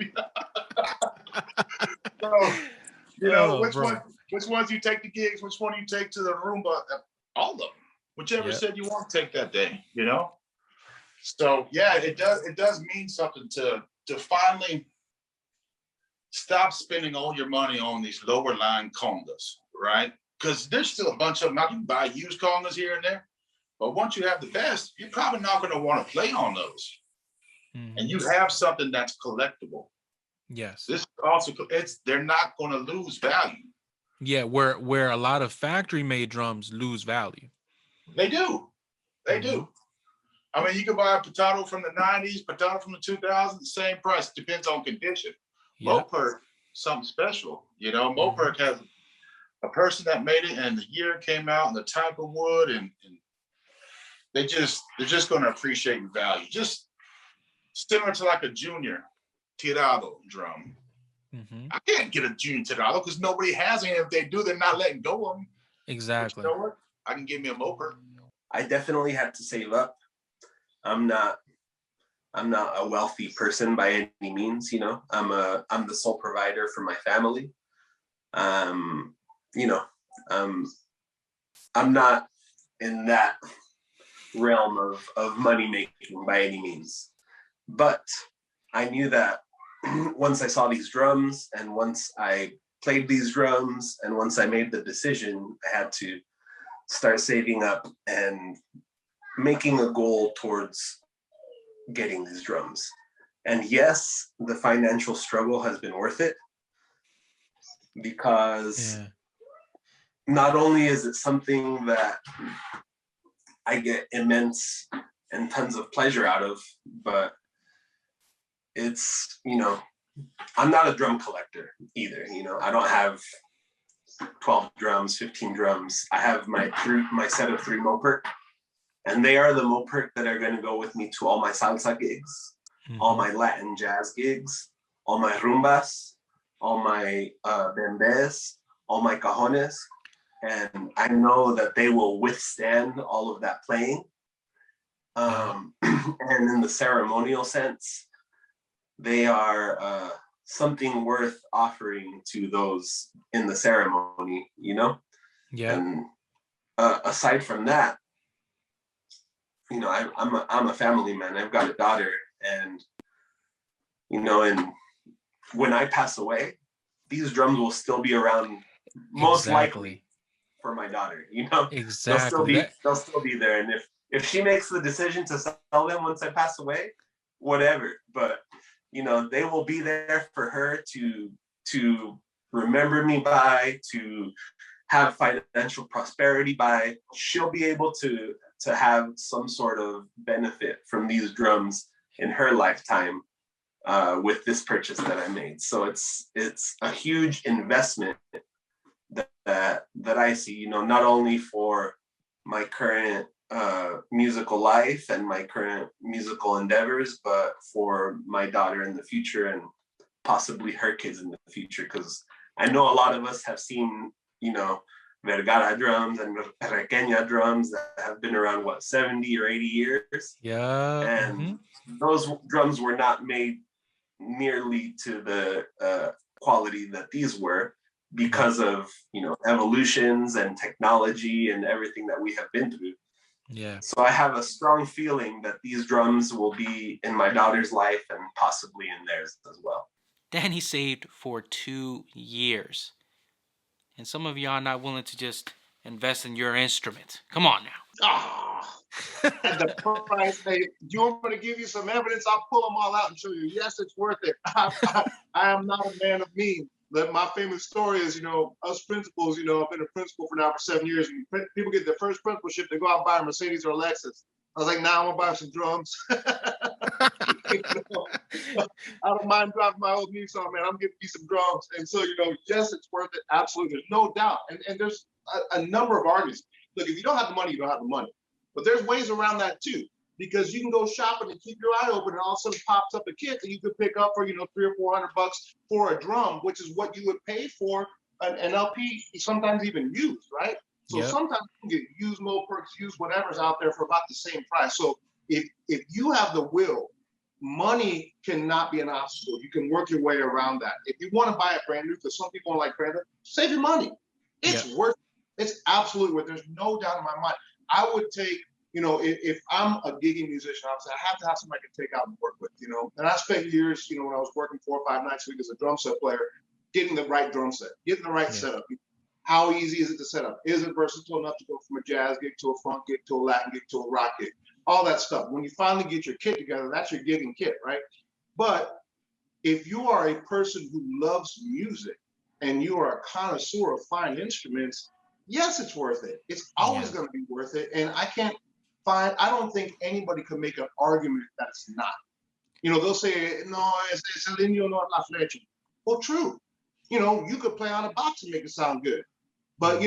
So, Oh, which bro. which ones you take to gigs, which one you take to the Roomba, all of them, whichever Yep. set you want to take that day, So yeah, it does mean something to finally stop spending all your money on these lower line Congas, right? Because there's still a bunch of them. Now you can buy used Congas here and there, but once you have the best, you're probably not going to want to play on those. And you have something that's collectible. Yes. This also, they're not going to lose value. Yeah, where a lot of factory made drums lose value. They do. They do. I mean, you can buy a potato from the 90s, potato from the 2000s, the same price. It depends on condition. Yep. Moperc, something special. Moperc has a person that made it and the year it came out and the type of wood and they're just going to appreciate your value. Just similar to like a junior tirado drum. I can't get a junior tirado because nobody has any. If they do, they're not letting go of them. Exactly. But you know what? I can give me a Moperc. I definitely had to save up. I'm not a wealthy person by any means, I'm the sole provider for my family. I'm not in that realm of money making by any means. But I knew that once I saw these drums and once I played these drums and once I made the decision, I had to start saving up and making a goal towards getting these drums. And yes, the financial struggle has been worth it because not only is it something that I get immense and tons of pleasure out of, but it's, I'm not a drum collector either. I don't have 12 drums, 15 drums. I have my set of 3 Moperc, and they are the Moperc that are going to go with me to all my salsa gigs, all my Latin jazz gigs, all my rumbas, all my bembes, all my cajones. And I know that they will withstand all of that playing. And in the ceremonial sense, they are something worth offering to those in the ceremony, Yeah. And aside from that, I'm a family man. I've got a daughter, and and when I pass away, these drums will still be around, most likely for my daughter. Exactly. They'll still be there, and if she makes the decision to sell them once I pass away, whatever. But they will be there for her to remember me by, to have financial prosperity by. She'll be able to have some sort of benefit from these drums in her lifetime with this purchase that I made. So it's a huge investment that I see, not only for my current musical life and my current musical endeavors, but for my daughter in the future and possibly her kids in the future. Because I know a lot of us have seen, Vergara drums and Requeña drums that have been around, 70 or 80 years? Yeah. And those drums were not made nearly to the quality that these were because of, evolutions and technology and everything that we have been through. Yeah. So I have a strong feeling that these drums will be in my daughter's life and possibly in theirs as well. Danny saved for 2 years. And some of y'all not willing to just invest in your instrument. Come on now. At the price, hey, do you want me to give you some evidence? I'll pull them all out and show you. Yes, it's worth it. I am not a man of means. My famous story is, us principals, I've been a principal for 7 years. When people get their first principalship, they go out and buy a Mercedes or a Lexus. I was like, nah, I'm gonna buy some drums. I don't mind driving my old Nissan, man. I'm getting me some drums. And so, yes, it's worth it. Absolutely. There's no doubt. And there's a number of arguments. Look, if you don't have the money, you don't have the money. But there's ways around that too, because you can go shopping and keep your eye open, and all of a sudden pops up a kit that you could pick up for, $300 or $400 for a drum, which is what you would pay for an LP, sometimes even used, right? So sometimes you can get used Mopercs, used whatever's out there for about the same price. So if you have the will, money cannot be an obstacle. You can work your way around that. If you want to buy a brand new, because some people don't like brand new, save your money. It's worth it. It's absolutely worth it. There's no doubt in my mind. I would take, if I'm a gigging musician, obviously I have to have somebody I can take out and work with, And I spent years, when I was working 4 or 5 nights a week as a drum set player, getting the right drum set, getting the right setup. How easy is it to set up? Is it versatile enough to go from a jazz gig to a funk gig to a Latin gig to a rock gig? All that stuff. When you finally get your kit together, that's your gigging kit, right? But if you are a person who loves music and you are a connoisseur of fine instruments, yes, it's worth it. It's always going to be worth it. And I don't think anybody could make an argument that it's not. They'll say, no, it's el indio, no la flecha. Well, true. You could play on a box and make it sound good. But,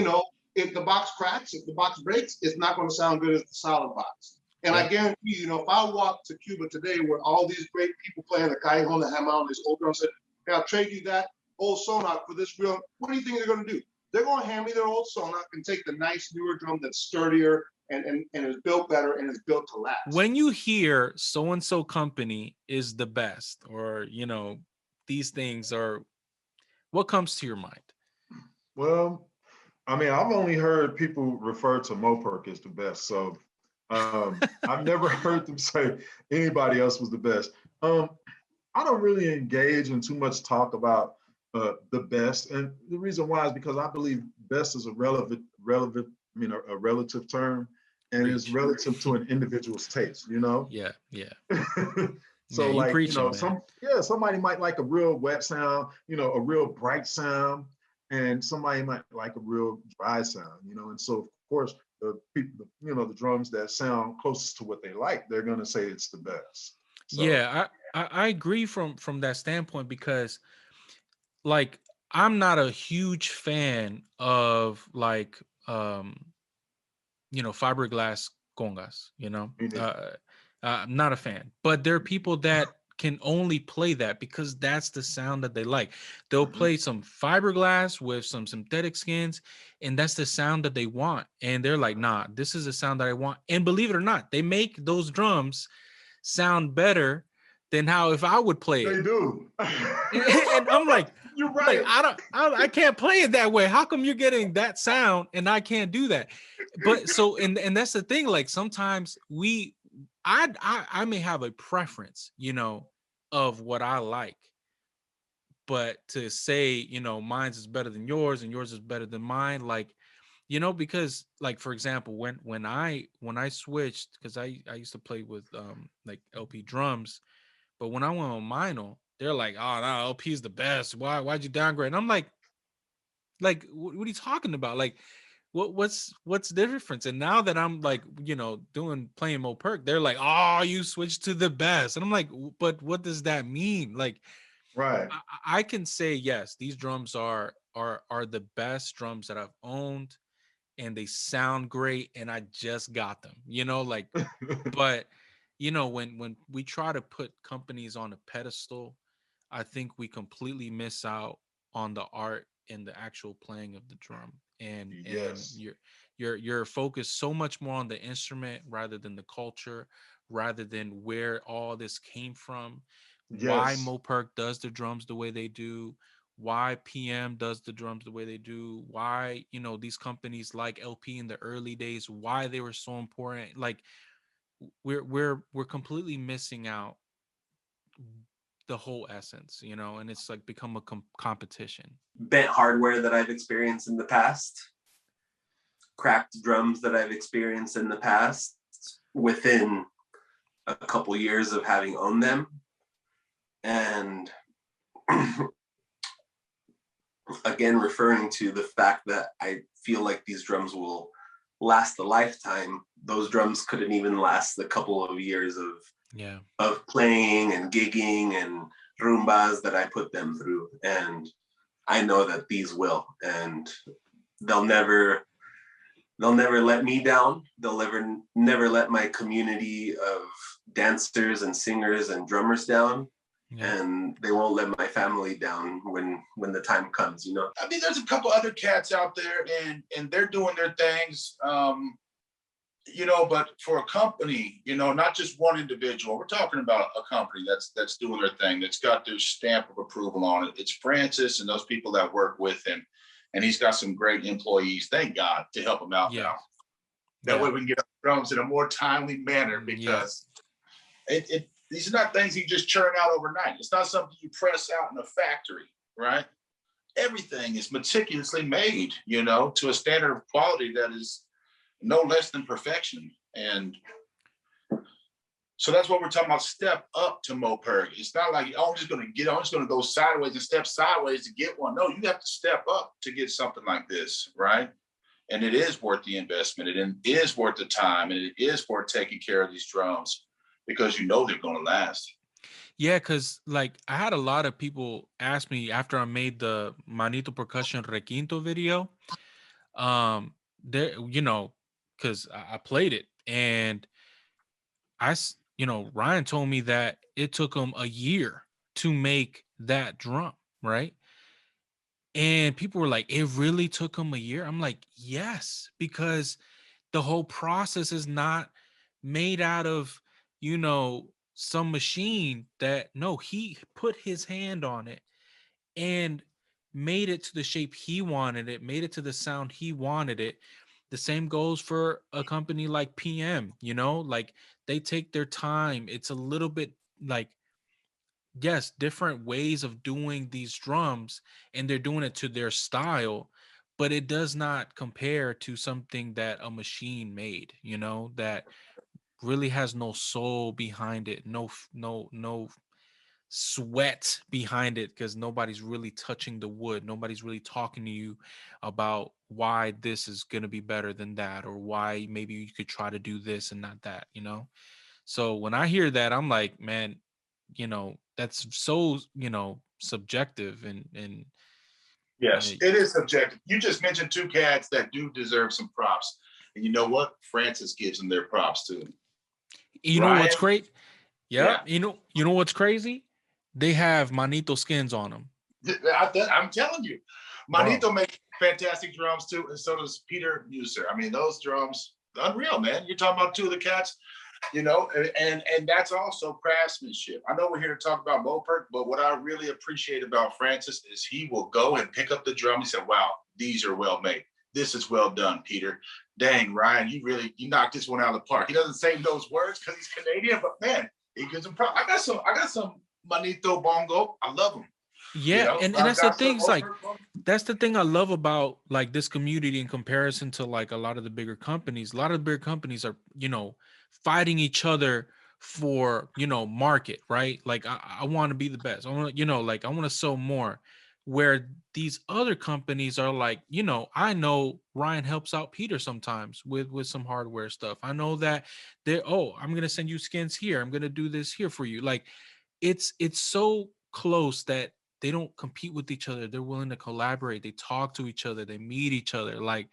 if the box cracks, if the box breaks, it's not going to sound good as the solid box. And I guarantee you, if I walk to Cuba today where all these great people playing the Callejon de Jamal, this old drum set, hey, I'll trade you that old Sonac for this real, what do you think they're going to do? They're going to hand me their old Sonac and take the nice newer drum that's sturdier and is built better and is built to last. When you hear so-and-so company is the best, or, these things are, what comes to your mind? Well, I've only heard people refer to Moperc as the best. So I've never heard them say anybody else was the best. I don't really engage in too much talk about the best. And the reason why is because I believe best is a relative term, and it's relative to an individual's taste, Yeah. So you preaching, somebody might like a real wet sound, a real bright sound, and somebody might like a real dry sound, and so of course the people, the drums that sound closest to what they like, they're going to say it's the best. So. Yeah, I agree from that standpoint, because like I'm not a huge fan of like fiberglass congas, I'm not a fan, but there are people that can only play that because that's the sound that they like. They'll play some fiberglass with some synthetic skins, and that's the sound that they want. And they're like, nah, this is the sound that I want. And believe it or not, they make those drums sound better than how if I would play it. They do. And I'm like, you're right. Like, I can't play it that way. How come you're getting that sound and I can't do that? But so, and that's the thing. Like sometimes I may have a preference, of what I like, but to say, mine's is better than yours and yours is better than mine, like, because like, for example, when I switched, because I used to play with like LP drums, but when I went on vinyl, they're like, oh no, LP is the best. Why'd you downgrade? And I'm like, what are you talking about? Like, what's the difference? And now that I'm like, playing Moperc, they're like, oh, you switched to the best. And I'm like, but what does that mean? Like, right. I can say, yes, these drums are the best drums that I've owned, and they sound great, and I just got them, like, but when we try to put companies on a pedestal, I think we completely miss out on the art and the actual playing of the drum. And yes. and you're focused so much more on the instrument rather than the culture, rather than where all this came from, why Yes. Moperc does the drums the way they do, why PM does the drums the way they do, why these companies like LP in the early days, why they were so important. Like we're completely missing out the whole essence, and it's like become a competition. Bent hardware that I've experienced in the past, cracked drums that I've experienced in the past within a couple years of having owned them. And again, referring to the fact that I feel like these drums will last a lifetime, those drums couldn't even last the couple of years of playing and gigging and rumbas that I put them through. And I know that these will, and they'll never let me down. They'll never let my community of dancers and singers and drummers down. Yeah. And they won't let my family down when the time comes, you know. I mean, there's a couple other cats out there, and they're doing their things, you know. But for a company, you know, not just one individual. We're talking about a company that's doing their thing, that's got their stamp of approval on it. It's Francis and those people that work with him, and he's got some great employees. Thank God to help him out now. That way we can get drums in a more timely manner, because these are not things you just churn out overnight. It's not something you press out in a factory, right? Everything is meticulously made, you know, to a standard of quality that is no less than perfection. And so that's what we're talking about. Step up to Moperc. It's not like, oh, I'm just going to go sideways and step sideways to get one. No, you have to step up to get something like this, right? And it is worth the investment. It is worth the time, and it is worth taking care of these drums, because you know they're going to last. Yeah, because like I had a lot of people ask me after I made the Manito Percussion Requinto video, there, you know, because I played it, and Ryan told me that it took him a year to make that drum, right? And people were like, it really took him a year? I'm like, yes, because the whole process is not made out of, you know, some machine. That no, he put his hand on it and made it to the shape he wanted it, made it to the sound he wanted it. The same goes for a company like PM, you know, like they take their time. It's a little bit like, yes, different ways of doing these drums, and they're doing it to their style, but it does not compare to something that a machine made, you know, that really has no soul behind it, no sweat behind it, because nobody's really touching the wood. Nobody's really talking to you about why this is going to be better than that, or why maybe you could try to do this and not that, you know? So when I hear that, I'm like, man, you know, that's so, you know, subjective and yes, it is subjective. You just mentioned two cats that do deserve some props. And you know what? Francis gives them their props too. You know what's great? Yeah. You know what's crazy? They have Manito skins on them. I'm telling you, Manito makes fantastic drums too, and so does Peter Muser. I mean, those drums, unreal, man. You're talking about two of the cats, you know, and that's also craftsmanship. I know we're here to talk about Moperc, but what I really appreciate about Francis is he will go and pick up the drum. He said, "Wow, these are well made. This is well done, Peter. Dang, Ryan, you knocked this one out of the park." He doesn't say those words because he's Canadian, but man, he gives them props. I got some Manito bongo. I love them. Yeah, you know? and that's the thing. Like, that's the thing I love about like this community in comparison to like a lot of the bigger companies. A lot of the bigger companies are, you know, fighting each other for, you know, market, right? Like I want to be the best. I want to, you know, like I want to sell more. Where these other companies are like, you know, I know Ryan helps out Peter sometimes with some hardware stuff. I know that I'm gonna send you skins here. I'm gonna do this here for you. Like, it's so close that they don't compete with each other. They're willing to collaborate. They talk to each other. They meet each other. Like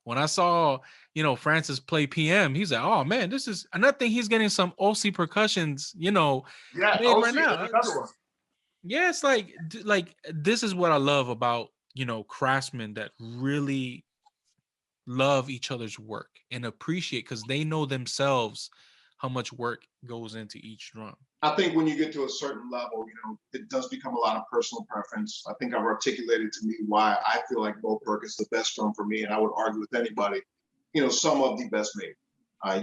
when I saw, you know, Francis play PM, he's like, oh man, this is another thing. He's getting some OC percussions, you know, made OC, right now. Another one. Yeah, it's like this is what I love about, you know, craftsmen that really love each other's work and appreciate, because they know themselves how much work goes into each drum. I think when you get to a certain level, you know, it does become a lot of personal preference. I think I've articulated to me why I feel like Moperc is the best drum for me, and I would argue with anybody, you know, some of the best made.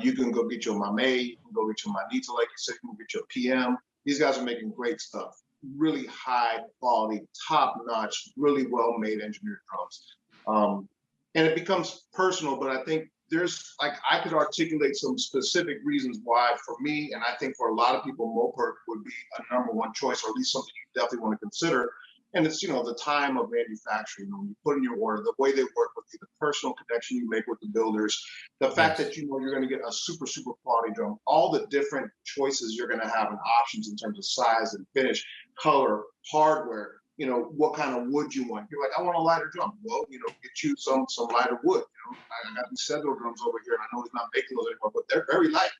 You can go get your Mame, you can go get your Manito, like you said, you can get your PM. These guys are making great stuff. Really high quality, top notch, really well made engineered drums. And it becomes personal, but I think there's like, I could articulate some specific reasons why for me, and I think for a lot of people, Moperc would be a number one choice, or at least something you definitely want to consider. And it's, the time of manufacturing, you put in your order, the way they work with you, the personal connection you make with the builders, the fact that you're going to get a super, super quality drum, all the different choices you're going to have and options in terms of size and finish, color, hardware, what kind of wood you want. You're like, I want a lighter drum. Well, get you some lighter wood. I got these Cedro drums over here, and I know he's not making those anymore, but they're very light.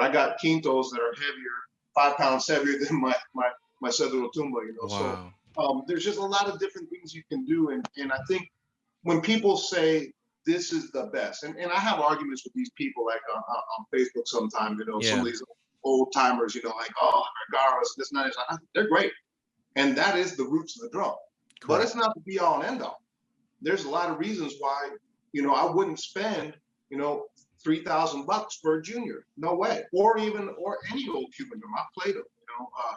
I got Quintos that are heavier, 5 pounds heavier than my Cedro Tumba, Wow. So there's just a lot of different things you can do. And I think when people say this is the best, and I have arguments with these people like on Facebook sometimes, some of these old timers, like, oh, Vergara's, this, not, they're great. And that is the roots of the drum. Correct. But it's not the be all and end all. There's a lot of reasons why, I wouldn't spend, $3,000 for a junior. No way. Or any old Cuban drum. I played them,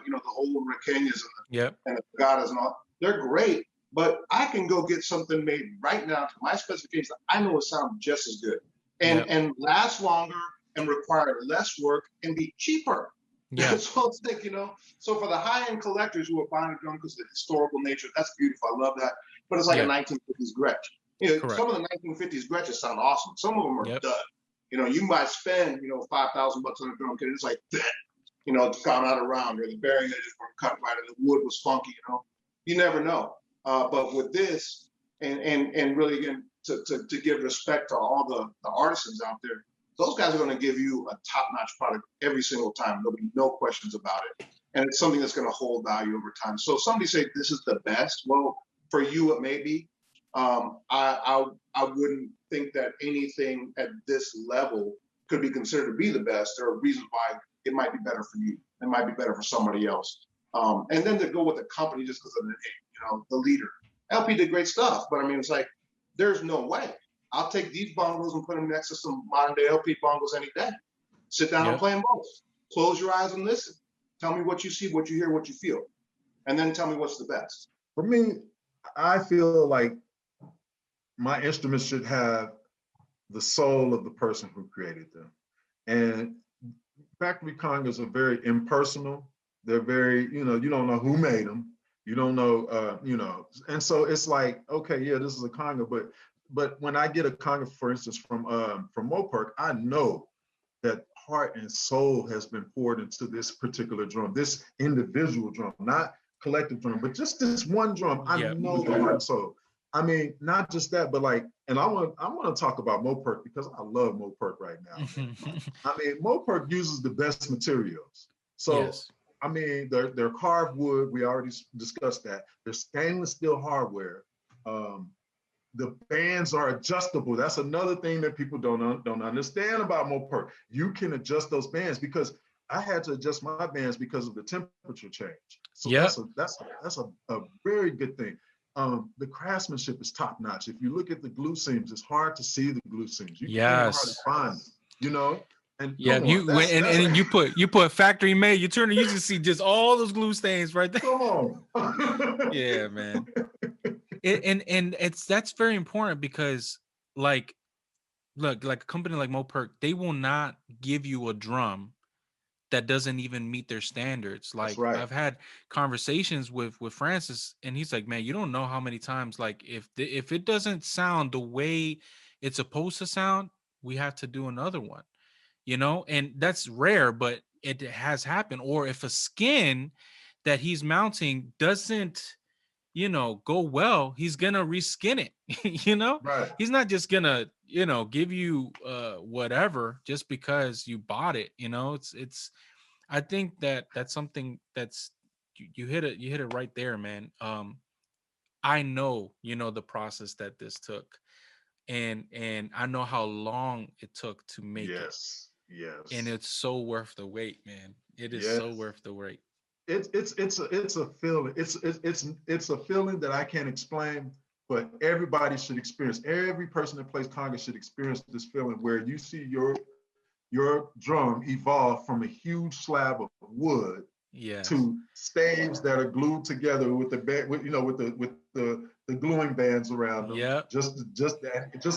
the old Requeñas and the Gatas and all. They're great, but I can go get something made right now to my specifications. I know it sounds just as good and last longer and require less work and be cheaper. Yeah. So it's like, so for the high-end collectors who are buying a drum because of the historical nature, that's beautiful. I love that. But it's like a 1950s Gretsch. Some of the 1950s Gretches sound awesome. Some of them are dud. You might spend, $5,000 on a drum kit. It's like that, it's gone out around, or the bearing edges were cut right, or the wood was funky. You never know. But with this, and really again to give respect to all the artisans out there, those guys are going to give you a top-notch product every single time. There'll be no questions about it. And it's something that's going to hold value over time. So if somebody say this is the best, well, for you it may be. I wouldn't think that anything at this level could be considered to be the best. There are reasons why it might be better for you. It might be better for somebody else. And then to go with a company just because of the name, the leader. LP did great stuff, but I mean, it's like, there's no way. I'll take these bongos and put them next to some modern day LP bongos any day. Sit down and play them both. Close your eyes and listen. Tell me what you see, what you hear, what you feel. And then tell me what's the best. For me, I feel like my instruments should have the soul of the person who created them. And factory congas are very impersonal. They're very, you don't know who made them. You don't know, and so it's like, okay, yeah, this is a conga, but when I get a conga, for instance, from Moperc, I know that heart and soul has been poured into this particular drum, this individual drum, not collective drum, but just this one drum. I know the heart and soul. I mean, not just that, but like, and I want to talk about Moperc because I love Moperc right now. I mean, Moperc uses the best materials. So, I mean, they're carved wood. We already discussed that. They're stainless steel hardware. The bands are adjustable. That's another thing that people don't understand about Moperc. You can adjust those bands because I had to adjust my bands because of the temperature change. So that's a very good thing. The craftsmanship is top notch. If you look at the glue seams, it's hard to see the glue seams. You can't hard to find them, And you put factory made. You just see just all those glue stains right there. Come on. Yeah, man. And that's very important because like a company like Moperc, they will not give you a drum that doesn't even meet their standards. Like I've had conversations with Francis, and he's like, man, you don't know how many times, like if it doesn't sound the way it's supposed to sound, we have to do another one, and that's rare, but it has happened. Or if a skin that he's mounting doesn't go well, he's gonna reskin it. Right. He's not just gonna give you whatever just because you bought it. It's I think that's something that's you hit it right there, man. I know the process that this took, and I know how long it took to make it. Yes. And it's so worth the wait, man. It is so worth the wait. It's a feeling. It's a feeling that I can't explain, but everybody should experience. Every person that plays conga should experience this feeling where you see your drum evolve from a huge slab of wood to staves that are glued together with the gluing bands around them. Yeah. Just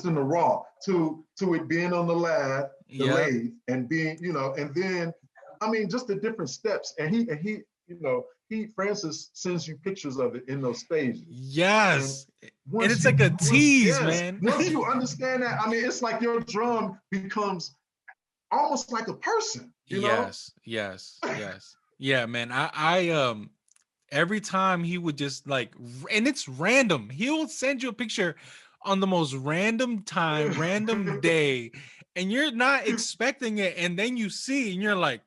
in the raw to it being on the lathe and being, and then I mean just the different steps. And he Francis sends you pictures of it in those stages. Yes. And it's You- like a tease, man. Once you understand that, I mean, it's like your drum becomes almost like a person, you know? Yes. Yeah, man. I every time he would just like, and it's random. He'll send you a picture on the most random time, random day, and you're not expecting it, and then you see, and you're like,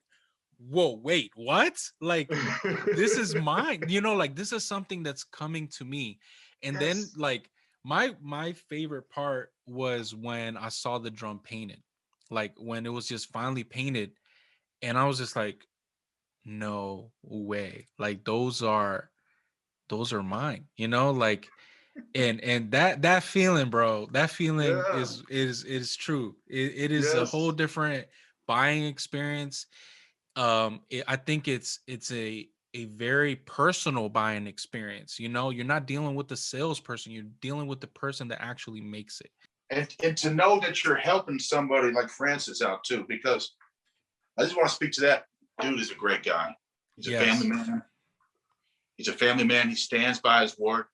whoa, wait, what? Like, this is mine, like this is something that's coming to me. And then like my favorite part was when I saw the drum painted, like when it was just finally painted, and I was just like, no way, like those are mine, like, and that feeling, bro, that feeling Yeah. is true. It is a whole Yes. different buying experience. I think it's a very personal buying experience. You're not dealing with the salesperson, you're dealing with the person that actually makes it. And to know that you're helping somebody like Francis out too, because I just want to speak to that dude. Is a great guy. He's a family man. He's a family man. He stands by his word.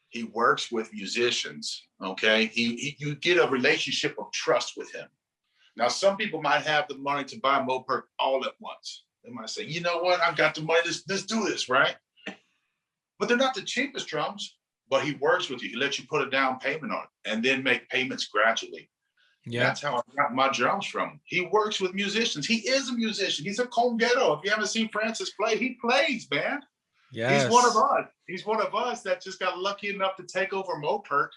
He works with musicians. Okay, you get a relationship of trust with him. Now, some people might have the money to buy Moperc all at once. They might say, you know what, I've got the money, let's do this, right? But they're not the cheapest drums, but he works with you. He lets you put a down payment on it and then make payments gradually. Yeah. That's how I got my drums from him. He works with musicians. He is a musician. He's a conguero. If you haven't seen Francis play, he plays, man. Yes. He's one of us. He's one of us that just got lucky enough to take over Moperc.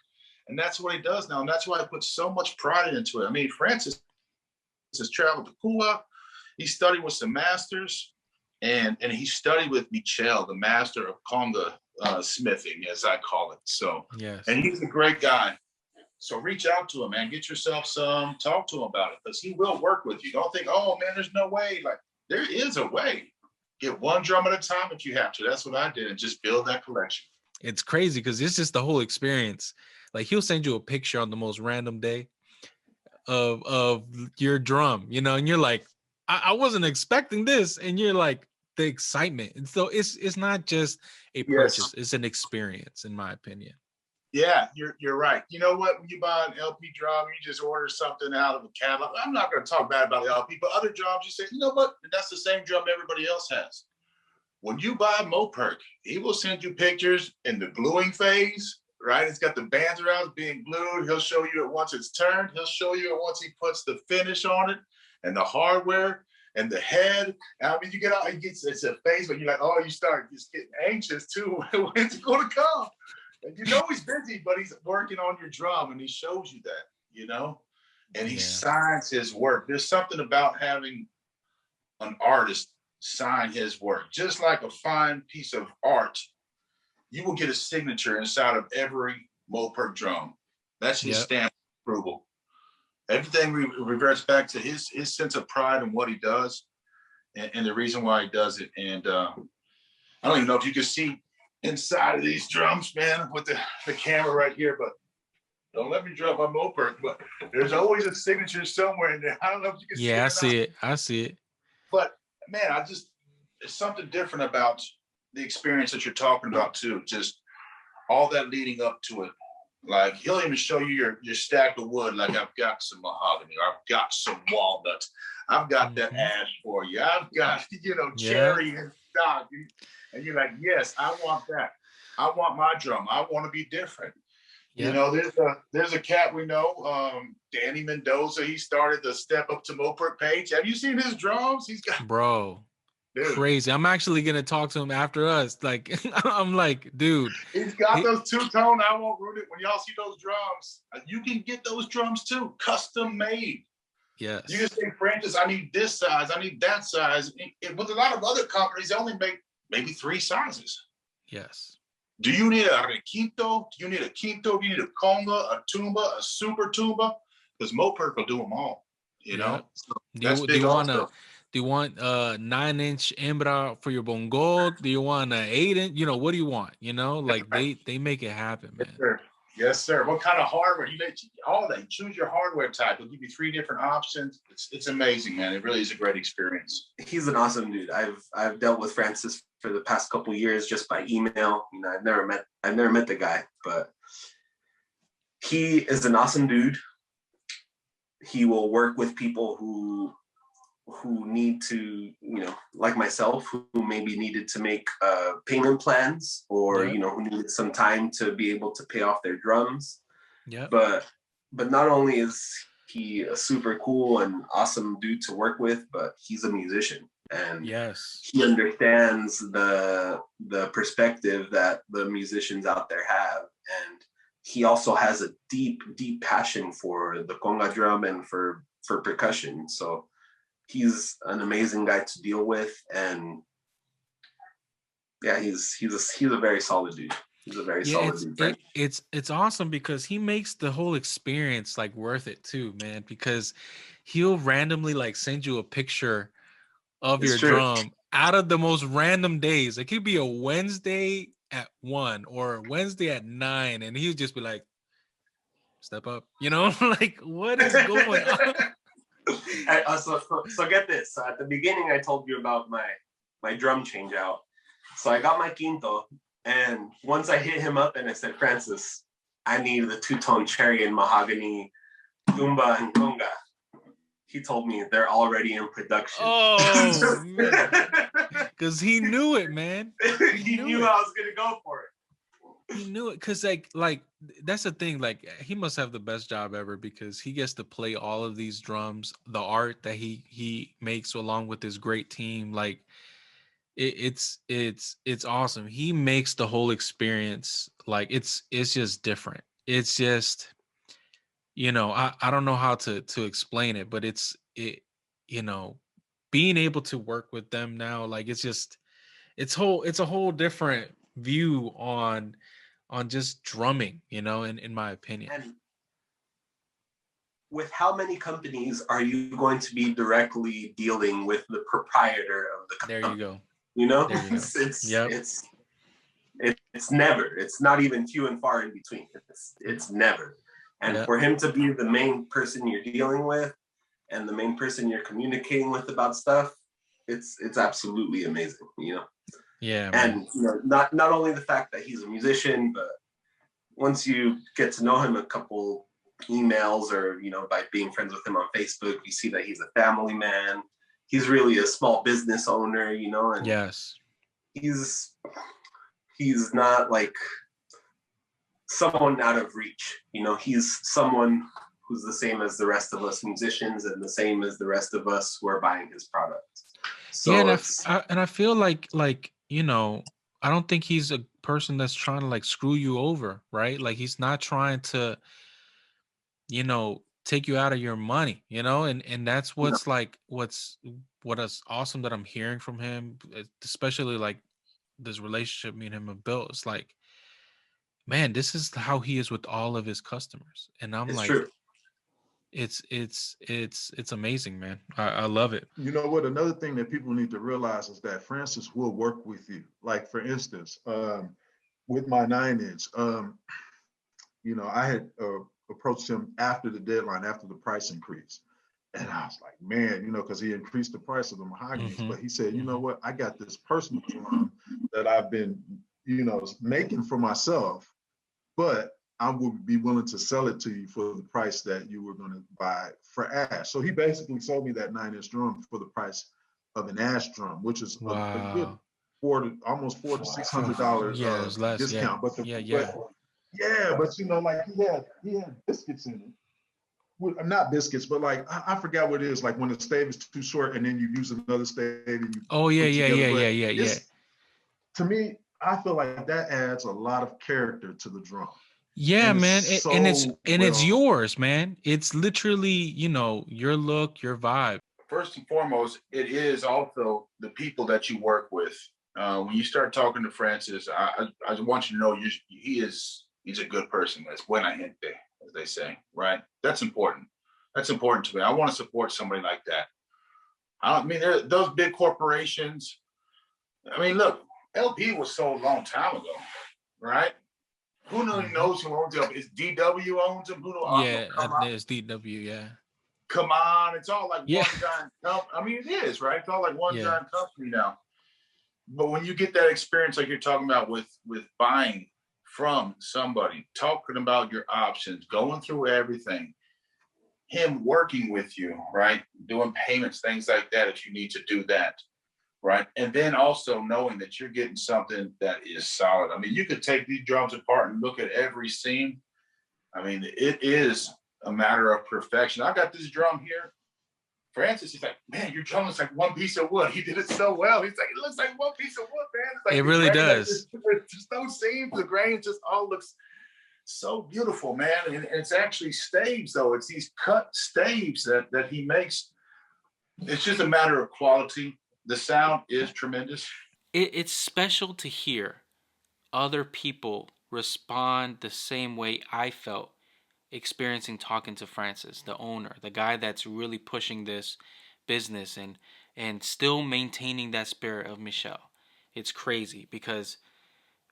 And that's what he does now. And that's why I put so much pride into it. I mean, Francis has traveled to Cuba. He studied with some masters, and he studied with Michel, the master of conga smithing, as I call it. So, yes. And he's a great guy. So reach out to him, man. Get yourself some. Talk to him about it, because he will work with you. Don't think, oh man, there's no way. Like, there is a way. Get one drum at a time if you have to. That's what I did, and just build that collection. It's crazy because it's just the whole experience. Like, he'll send you a picture on the most random day of your drum, and you're like, I wasn't expecting this, and you're like, the excitement. And so it's not just a purchase, it's an experience, in my opinion. Yeah, you're right. You know what? When you buy an LP drum, you just order something out of a catalog. I'm not going to talk bad about the LP, but other drums, you say, you know what? That's the same drum everybody else has. When you buy Moperc, he will send you pictures in the gluing phase, right? It's got the bands around, it's being glued. He'll show you it once it's turned. He'll show you it once he puts the finish on it, and the hardware and the head. I mean, you get out, it's a phase, but you're like, oh, you start just getting anxious too. When's it going to come? And you know he's busy, but he's working on your drum, and he shows you that, and he signs his work. There's something about having an artist sign his work. Just like a fine piece of art, you will get a signature inside of every Moperc drum. That's his stamp of approval. Everything reverts back to his sense of pride in what he does, and the reason why he does it. And I don't even know if you can see inside of these drums, man, with the camera right here, but don't let me drop my Moperc, but there's always a signature somewhere in there. I don't know if you can see it. Yeah, I see it. But man, there's something different about the experience that you're talking about too. Just all that leading up to it. Like, he'll even show you your stack of wood. Like, I've got some mahogany, or I've got some walnut. I've got that ash for you. I've got, cherry and stock. And you're like, yes, I want that. I want my drum. I want to be different. Yeah. There's a cat we know, Danny Mendoza. He started the Step Up to Moperc page. Have you seen his drums? He's got, bro, dude, crazy. I'm actually gonna talk to him after us. Like, I'm like, dude, he's got those two-tone. I won't ruin it. When y'all see those drums, you can get those drums too, custom made. Yes. You can say, Francis, I need this size, I need that size. And with a lot of other companies, they only make maybe 3 sizes. Yes. Do you need a requinto? Do you need a quinto? Do you need a conga, a tumba, a super tumba? Because Moperc will do them all. So do you want a 9-inch hembra for your bongo? Do you want an 8-inch? What do you want? Like, they make it happen, man. Sure. Yes, sir. What kind of hardware? He let you all that. Choose your hardware type. He'll give you 3 different options. It's amazing, man. It really is a great experience. He's an awesome dude. I've dealt with Francis for the past couple of years just by email. You know, I've never met the guy, but he is an awesome dude. He will work with people who need to, you know, like myself, who maybe needed to make payment plans, or you know, who needed some time to be able to pay off their drums. Yeah. But not only is he a super cool and awesome dude to work with, but he's a musician, and he understands the perspective that the musicians out there have, and he also has a deep passion for the conga drum and for percussion. So he's an amazing guy to deal with, and yeah, he's a very solid dude. He's a very solid dude. It's awesome because he makes the whole experience like worth it too, man. Because he'll randomly like send you a picture of your drum out of the most random days. It could be a Wednesday at 1 or Wednesday at 9, and he'll just be like, "Step up," you know, like what is going on? So get this. So at the beginning, I told you about my drum change out. So I got my quinto, and once I hit him up and I said, Francis, I need the 2-tone cherry and mahogany, Goomba and Conga. He told me they're already in production. Oh, man. Because he knew it, man. He knew I was going to go for it. He knew it because like that's the thing. Like he must have the best job ever because he gets to play all of these drums, the art that he makes along with his great team. Like it's awesome. He makes the whole experience like it's just different. It's just, you know, I don't know how to explain it, but it you know, being able to work with them now, like it's a whole different view on just drumming, you know, in my opinion. And with how many companies are you going to be directly dealing with the proprietor of the company? There you go. You know, there you go. It's never. It's not even few and far in between. It's never. And for him to be the main person you're dealing with and the main person you're communicating with about stuff, it's absolutely amazing, you know. Yeah. And you know, not only the fact that he's a musician, but once you get to know him a couple emails or, you know, by being friends with him on Facebook, you see that he's a family man. He's really a small business owner, you know, and he's not like someone out of reach, you know. He's someone who's the same as the rest of us musicians and the same as the rest of us who are buying his product. So and I feel like you know, I don't think he's a person that's trying to like screw you over, right? Like he's not trying to, you know, take you out of your money, you know, and that's what's like what's awesome that I'm hearing from him, especially like this relationship me and him have built. It's like, man, this is how he is with all of his customers, and I'm like, true. It's amazing, man. I love it. You know what? Another thing that people need to realize is that Francis will work with you. Like for instance, with my 9-inch, you know, I had approached him after the deadline, after the price increase. And I was like, man, you know, because he increased the price of the mahoganies. But he said, you know what? I got this personal drum that I've been, you know, making for myself, but I would be willing to sell it to you for the price that you were going to buy for Ash. So he basically sold me that 9-inch drum for the price of an Ash drum, which is a good almost $400 to $600 discount. But but you know, like he had biscuits in it. Well, not biscuits, but like I forgot what it is. Like when the stave is too short, and then you use another stave. And you To me, I feel like that adds a lot of character to the drum. Yeah, man, it's yours, man. It's literally, you know, your look, your vibe. First and foremost, it is also the people that you work with. When you start talking to Francis, I want you to know he's a good person. That's buena gente, as they say, right? That's important. That's important to me. I want to support somebody like that. I mean, those big corporations. I mean, look, LP was sold a long time ago, right? who knows who owns them? Is DW owns them? Who knows? Yeah, it's DW. Yeah. Come on, it's all like Yeah. one giant company. I mean, it is, right? It's all like one Yeah. giant company now. But when you get that experience, like you're talking about with buying from somebody, talking about your options, going through everything, him working with you, right? Doing payments, things like that, if you need to do that, right? And then also knowing that you're getting something that is solid. I mean, you could take these drums apart and look at every seam. I mean, it is a matter of perfection. I got this drum here. Francis, he's like, man, your drum looks like one piece of wood. He did it so well. He's like, it looks like one piece of wood, man. It's like It really does. There's no seams. The grain just all looks so beautiful, man. And it's actually staves, though. It's these cut staves that he makes. It's just a matter of quality. The sound is tremendous. It's special to hear other people respond the same way I felt experiencing talking to Francis, the owner, the guy that's really pushing this business and still maintaining that spirit of Michel. It's crazy because,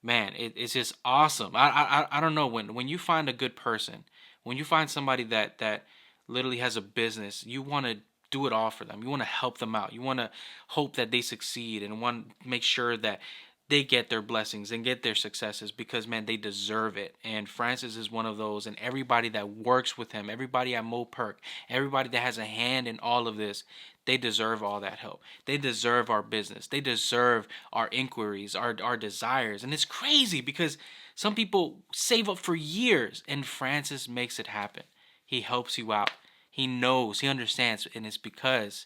man, it's just awesome. I don't know, when you find a good person, when you find somebody that literally has a business, you want to do it all for them. You want to help them out. You want to hope that they succeed and want to make sure that they get their blessings and get their successes because, man, they deserve it. And Francis is one of those, and everybody that works with him, everybody at Moperc, everybody that has a hand in all of this, they deserve all that help. They deserve our business. They deserve our inquiries, our desires. And it's crazy because some people save up for years, and Francis makes it happen. He helps you out. He knows, he understands, and it's because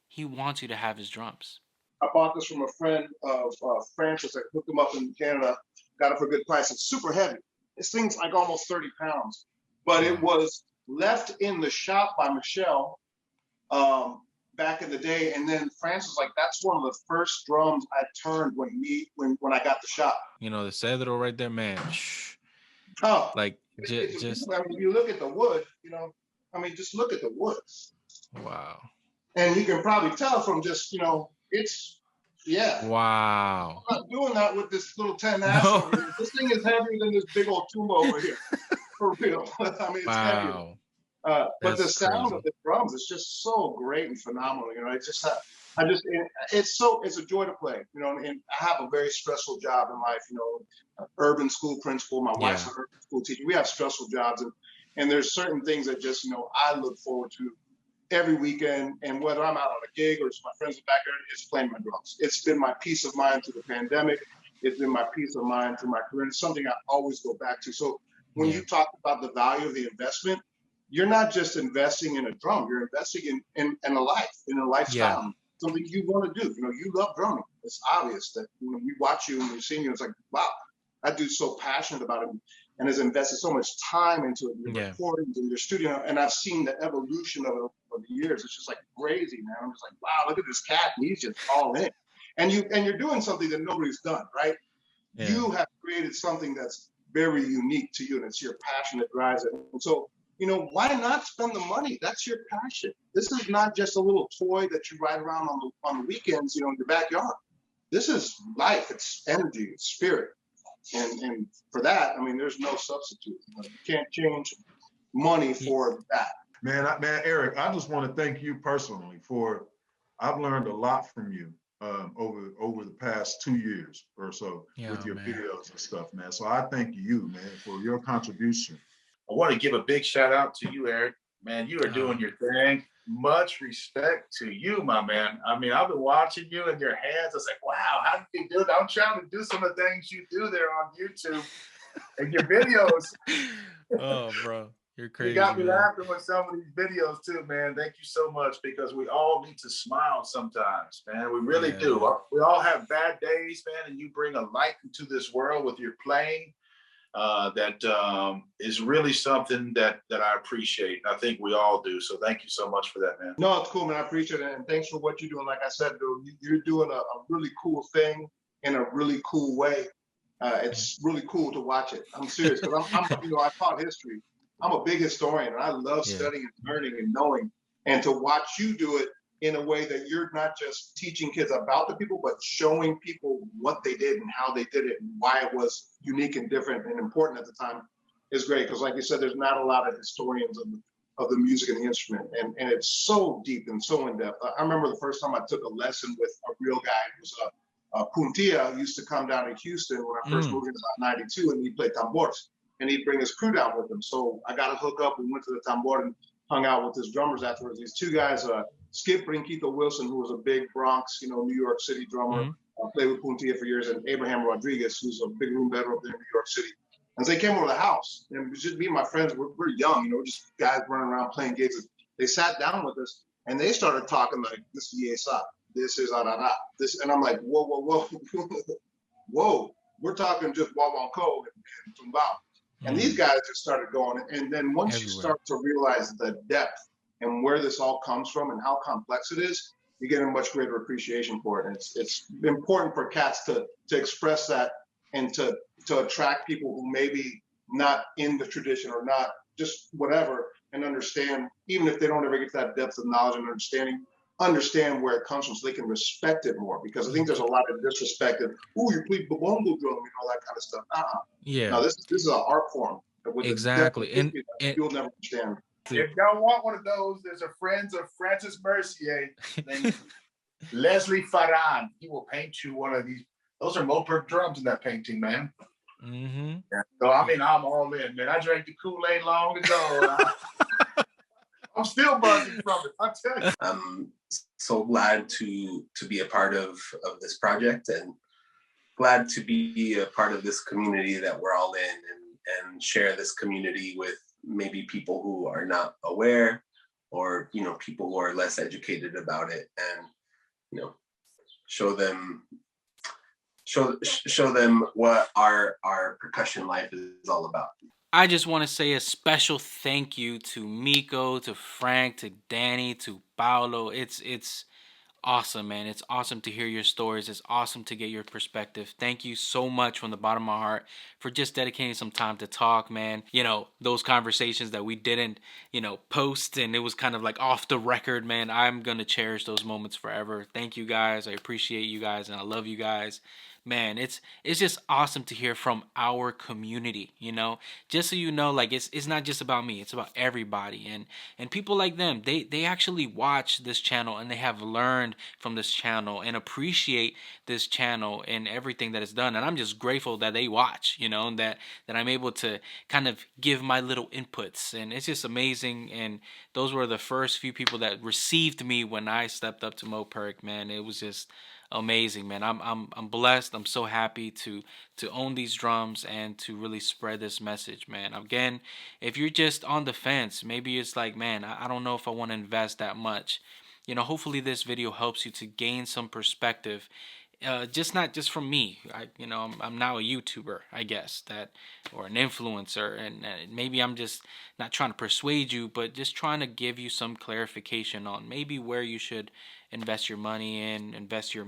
he wants you to have his drums. I bought this from a friend of Francis. I hooked him up in Canada, got it for a good price. It's super heavy. This thing's like almost 30 pounds, but it was left in the shop by Michel back in the day. And then Francis, like, that's one of the first drums I turned when I got the shop. You know, the Cedro right there, man. Oh, like just. I mean, you look at the wood, you know, I mean, just look at the wood. Wow. And you can probably tell from just, you know, it's, yeah. Wow. I'm not doing that with this little 10 ass over here. This thing is heavier than this big old tuba over here. For real. I mean, it's heavier. But the sound of the drums is just so great and phenomenal. You know, it's just, it's a joy to play, you know, and I have a very stressful job in life, you know, urban school principal, my wife's an urban school teacher. We have stressful jobs and there's certain things that just, you know, I look forward to every weekend, and whether I'm out on a gig or it's my friends in the backyard, it's playing my drums. It's been my peace of mind through the pandemic. It's been my peace of mind through my career. It's something I always go back to. So when you talk about the value of the investment, you're not just investing in a drum, you're investing in a life, in a lifestyle, something you want to do. You know, you love drumming. It's obvious that when we watch you and we've seen you, it's like, wow, that dude's so passionate about it and has invested so much time into it, your recordings in your studio. And I've seen the evolution of it over the years. It's just like crazy, man. I'm just like, wow, look at this cat. He's just all in. And you're doing something that nobody's done, right? Yeah. You have created something that's very unique to you, and it's your passion that drives it. And so, you know, why not spend the money? That's your passion. This is not just a little toy that you ride around on the weekends, you know, in your backyard. This is life. It's energy. It's spirit. And for that, I mean, there's no substitute. You can't change money for that. Man, Eric, I just want to thank you personally for, I've learned a lot from you over the past 2 years or so with your videos and stuff, man. So I thank you, man, for your contribution. I want to give a big shout out to you, Eric. Man, you are doing your thing. Much respect to you, my man. I mean, I've been watching you and your hands. I was like, wow, how did you do that? I'm trying to do some of the things you do there on YouTube and your videos. Oh, bro, you're crazy. You got me laughing with some of these videos too, man. Thank you so much, because we all need to smile sometimes, man. We really do. We all have bad days, man, and you bring a light into this world with your playing. That is really something that I appreciate. I think we all do. So thank you so much for that, man. No, it's cool, man. I appreciate it. And thanks for what you're doing. Like I said, dude, you're doing a really cool thing in a really cool way. It's really cool to watch it. I'm serious, because I'm you know, I taught history. I'm a big historian, and I love studying and learning and knowing. And to watch you do it, in a way that you're not just teaching kids about the people, but showing people what they did and how they did it and why it was unique and different and important at the time is great. Because like you said, there's not a lot of historians of the music and the instrument. And it's so deep and so in depth. I remember the first time I took a lesson with a real guy who was a Puntilla, used to come down to Houston when I first moved in about 92, and he'd play tambors. And he'd bring his crew down with him. So I got to hook up. We went to the tambor and hung out with his drummers afterwards. These two guys, Skip Brinquito Wilson, who was a big Bronx, New York City drummer, played with Puntilla for years, and Abraham Rodriguez, who's a big room veteran up there in New York City. And they came over to the house, and it was just me and my friends. We're young, just guys running around playing gigs. They sat down with us, and they started talking like, "This is Yesa, this is Arara, this," and I'm like, "Whoa, whoa, whoa, whoa! We're talking just Wawanko and Tumbao." And these guys just started going. And then once you start to realize the depth and where this all comes from and how complex it is, you get a much greater appreciation for it. And it's important for cats to express that and to attract people who maybe not in the tradition or not just whatever, and understand, even if they don't ever get to that depth of knowledge and understand where it comes from so they can respect it more. Because I think there's a lot of disrespect of, "Ooh, you play bongo drum," all that kind of stuff. Yeah. No, this is an art form. Exactly. And you'll never understand. If y'all want one of those, there's a friend of Francis Mercier named Leslie Farran. He will paint you one of these. Those are Moperc drums in that painting, man. Yeah. So I'm all in, man. I drank the Kool-Aid long ago. I'm still buzzing from it. I tell you. I'm so glad to be a part of this project, and glad to be a part of this community that we're all in, and share this community with maybe people who are not aware, or people who are less educated about it, and show them what our percussion life is all about. I just want to say a special thank you to Miko, to Frank, to Danny, to Paolo. It's awesome, man. It's awesome to hear your stories. It's awesome to get your perspective. Thank you so much from the bottom of my heart for just dedicating some time to talk, man. Those conversations that we didn't, post, and it was kind of like off the record, man. I'm going to cherish those moments forever. Thank you guys. I appreciate you guys, and I love you guys. Man, it's just awesome to hear from our community, just so you know, like it's not just about me, it's about everybody, and people like them, they actually watch this channel, and they have learned from this channel and appreciate this channel and everything that it's done. And I'm just grateful that they watch, and that I'm able to kind of give my little inputs, and it's just amazing. And those were the first few people that received me when I stepped up to Moperc, man. It was just amazing, man. I'm blessed. I'm so happy to own these drums and to really spread this message, man. Again, if you're just on the fence, maybe it's like, man, I don't know if I want to invest that much. Hopefully this video helps you to gain some perspective. Not just from me. I'm now a YouTuber, I guess, or an influencer, and maybe I'm just not trying to persuade you, but just trying to give you some clarification on maybe where you should invest your money in, invest your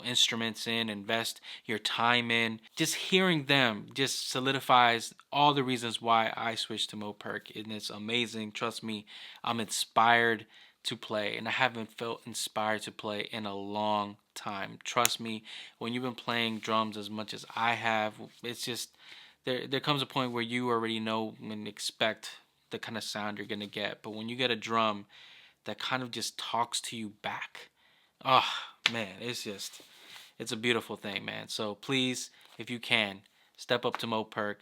instruments in, invest your time in. Just hearing them just solidifies all the reasons why I switched to Moperc, and it's amazing. Trust me, I'm inspired to play, and I haven't felt inspired to play in a long time. Trust me, when you've been playing drums as much as I have, it's just there comes a point where you already know and expect the kind of sound you're gonna get. But when you get a drum that kind of just talks to you back, oh man, it's a beautiful thing, man. So please, if you can, step up to Moperc,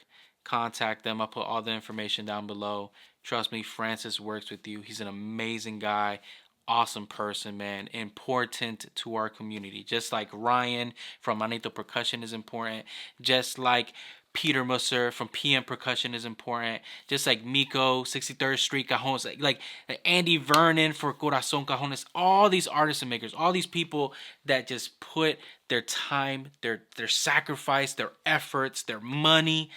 contact them. I'll put all the information down below. Trust me, Francis works with you. He's an amazing guy, awesome person, man. Important to our community. Just like Ryan from Manito Percussion is important. Just like Peter Musser from PM Percussion is important. Just like Miko, 63rd Street Cajones, like Andy Vernon for Corazon Cajones. All these artists and makers, all these people that just put their time, their sacrifice, their efforts, their money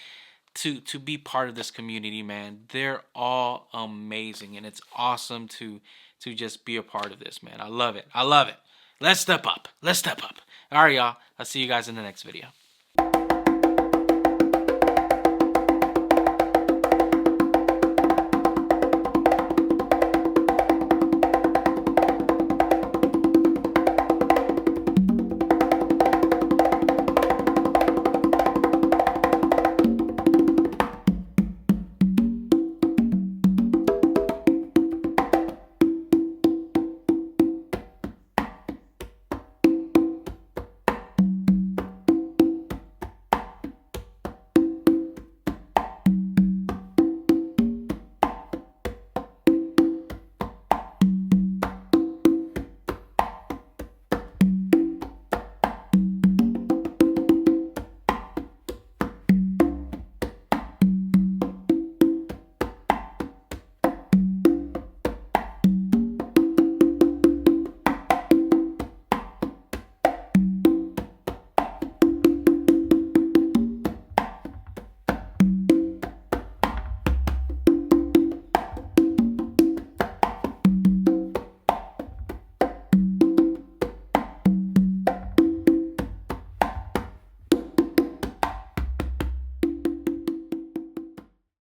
to be part of this community, man. They're all amazing, and it's awesome to just be a part of this, man. I love it. Let's step up. All right, y'all. I'll see you guys in the next video.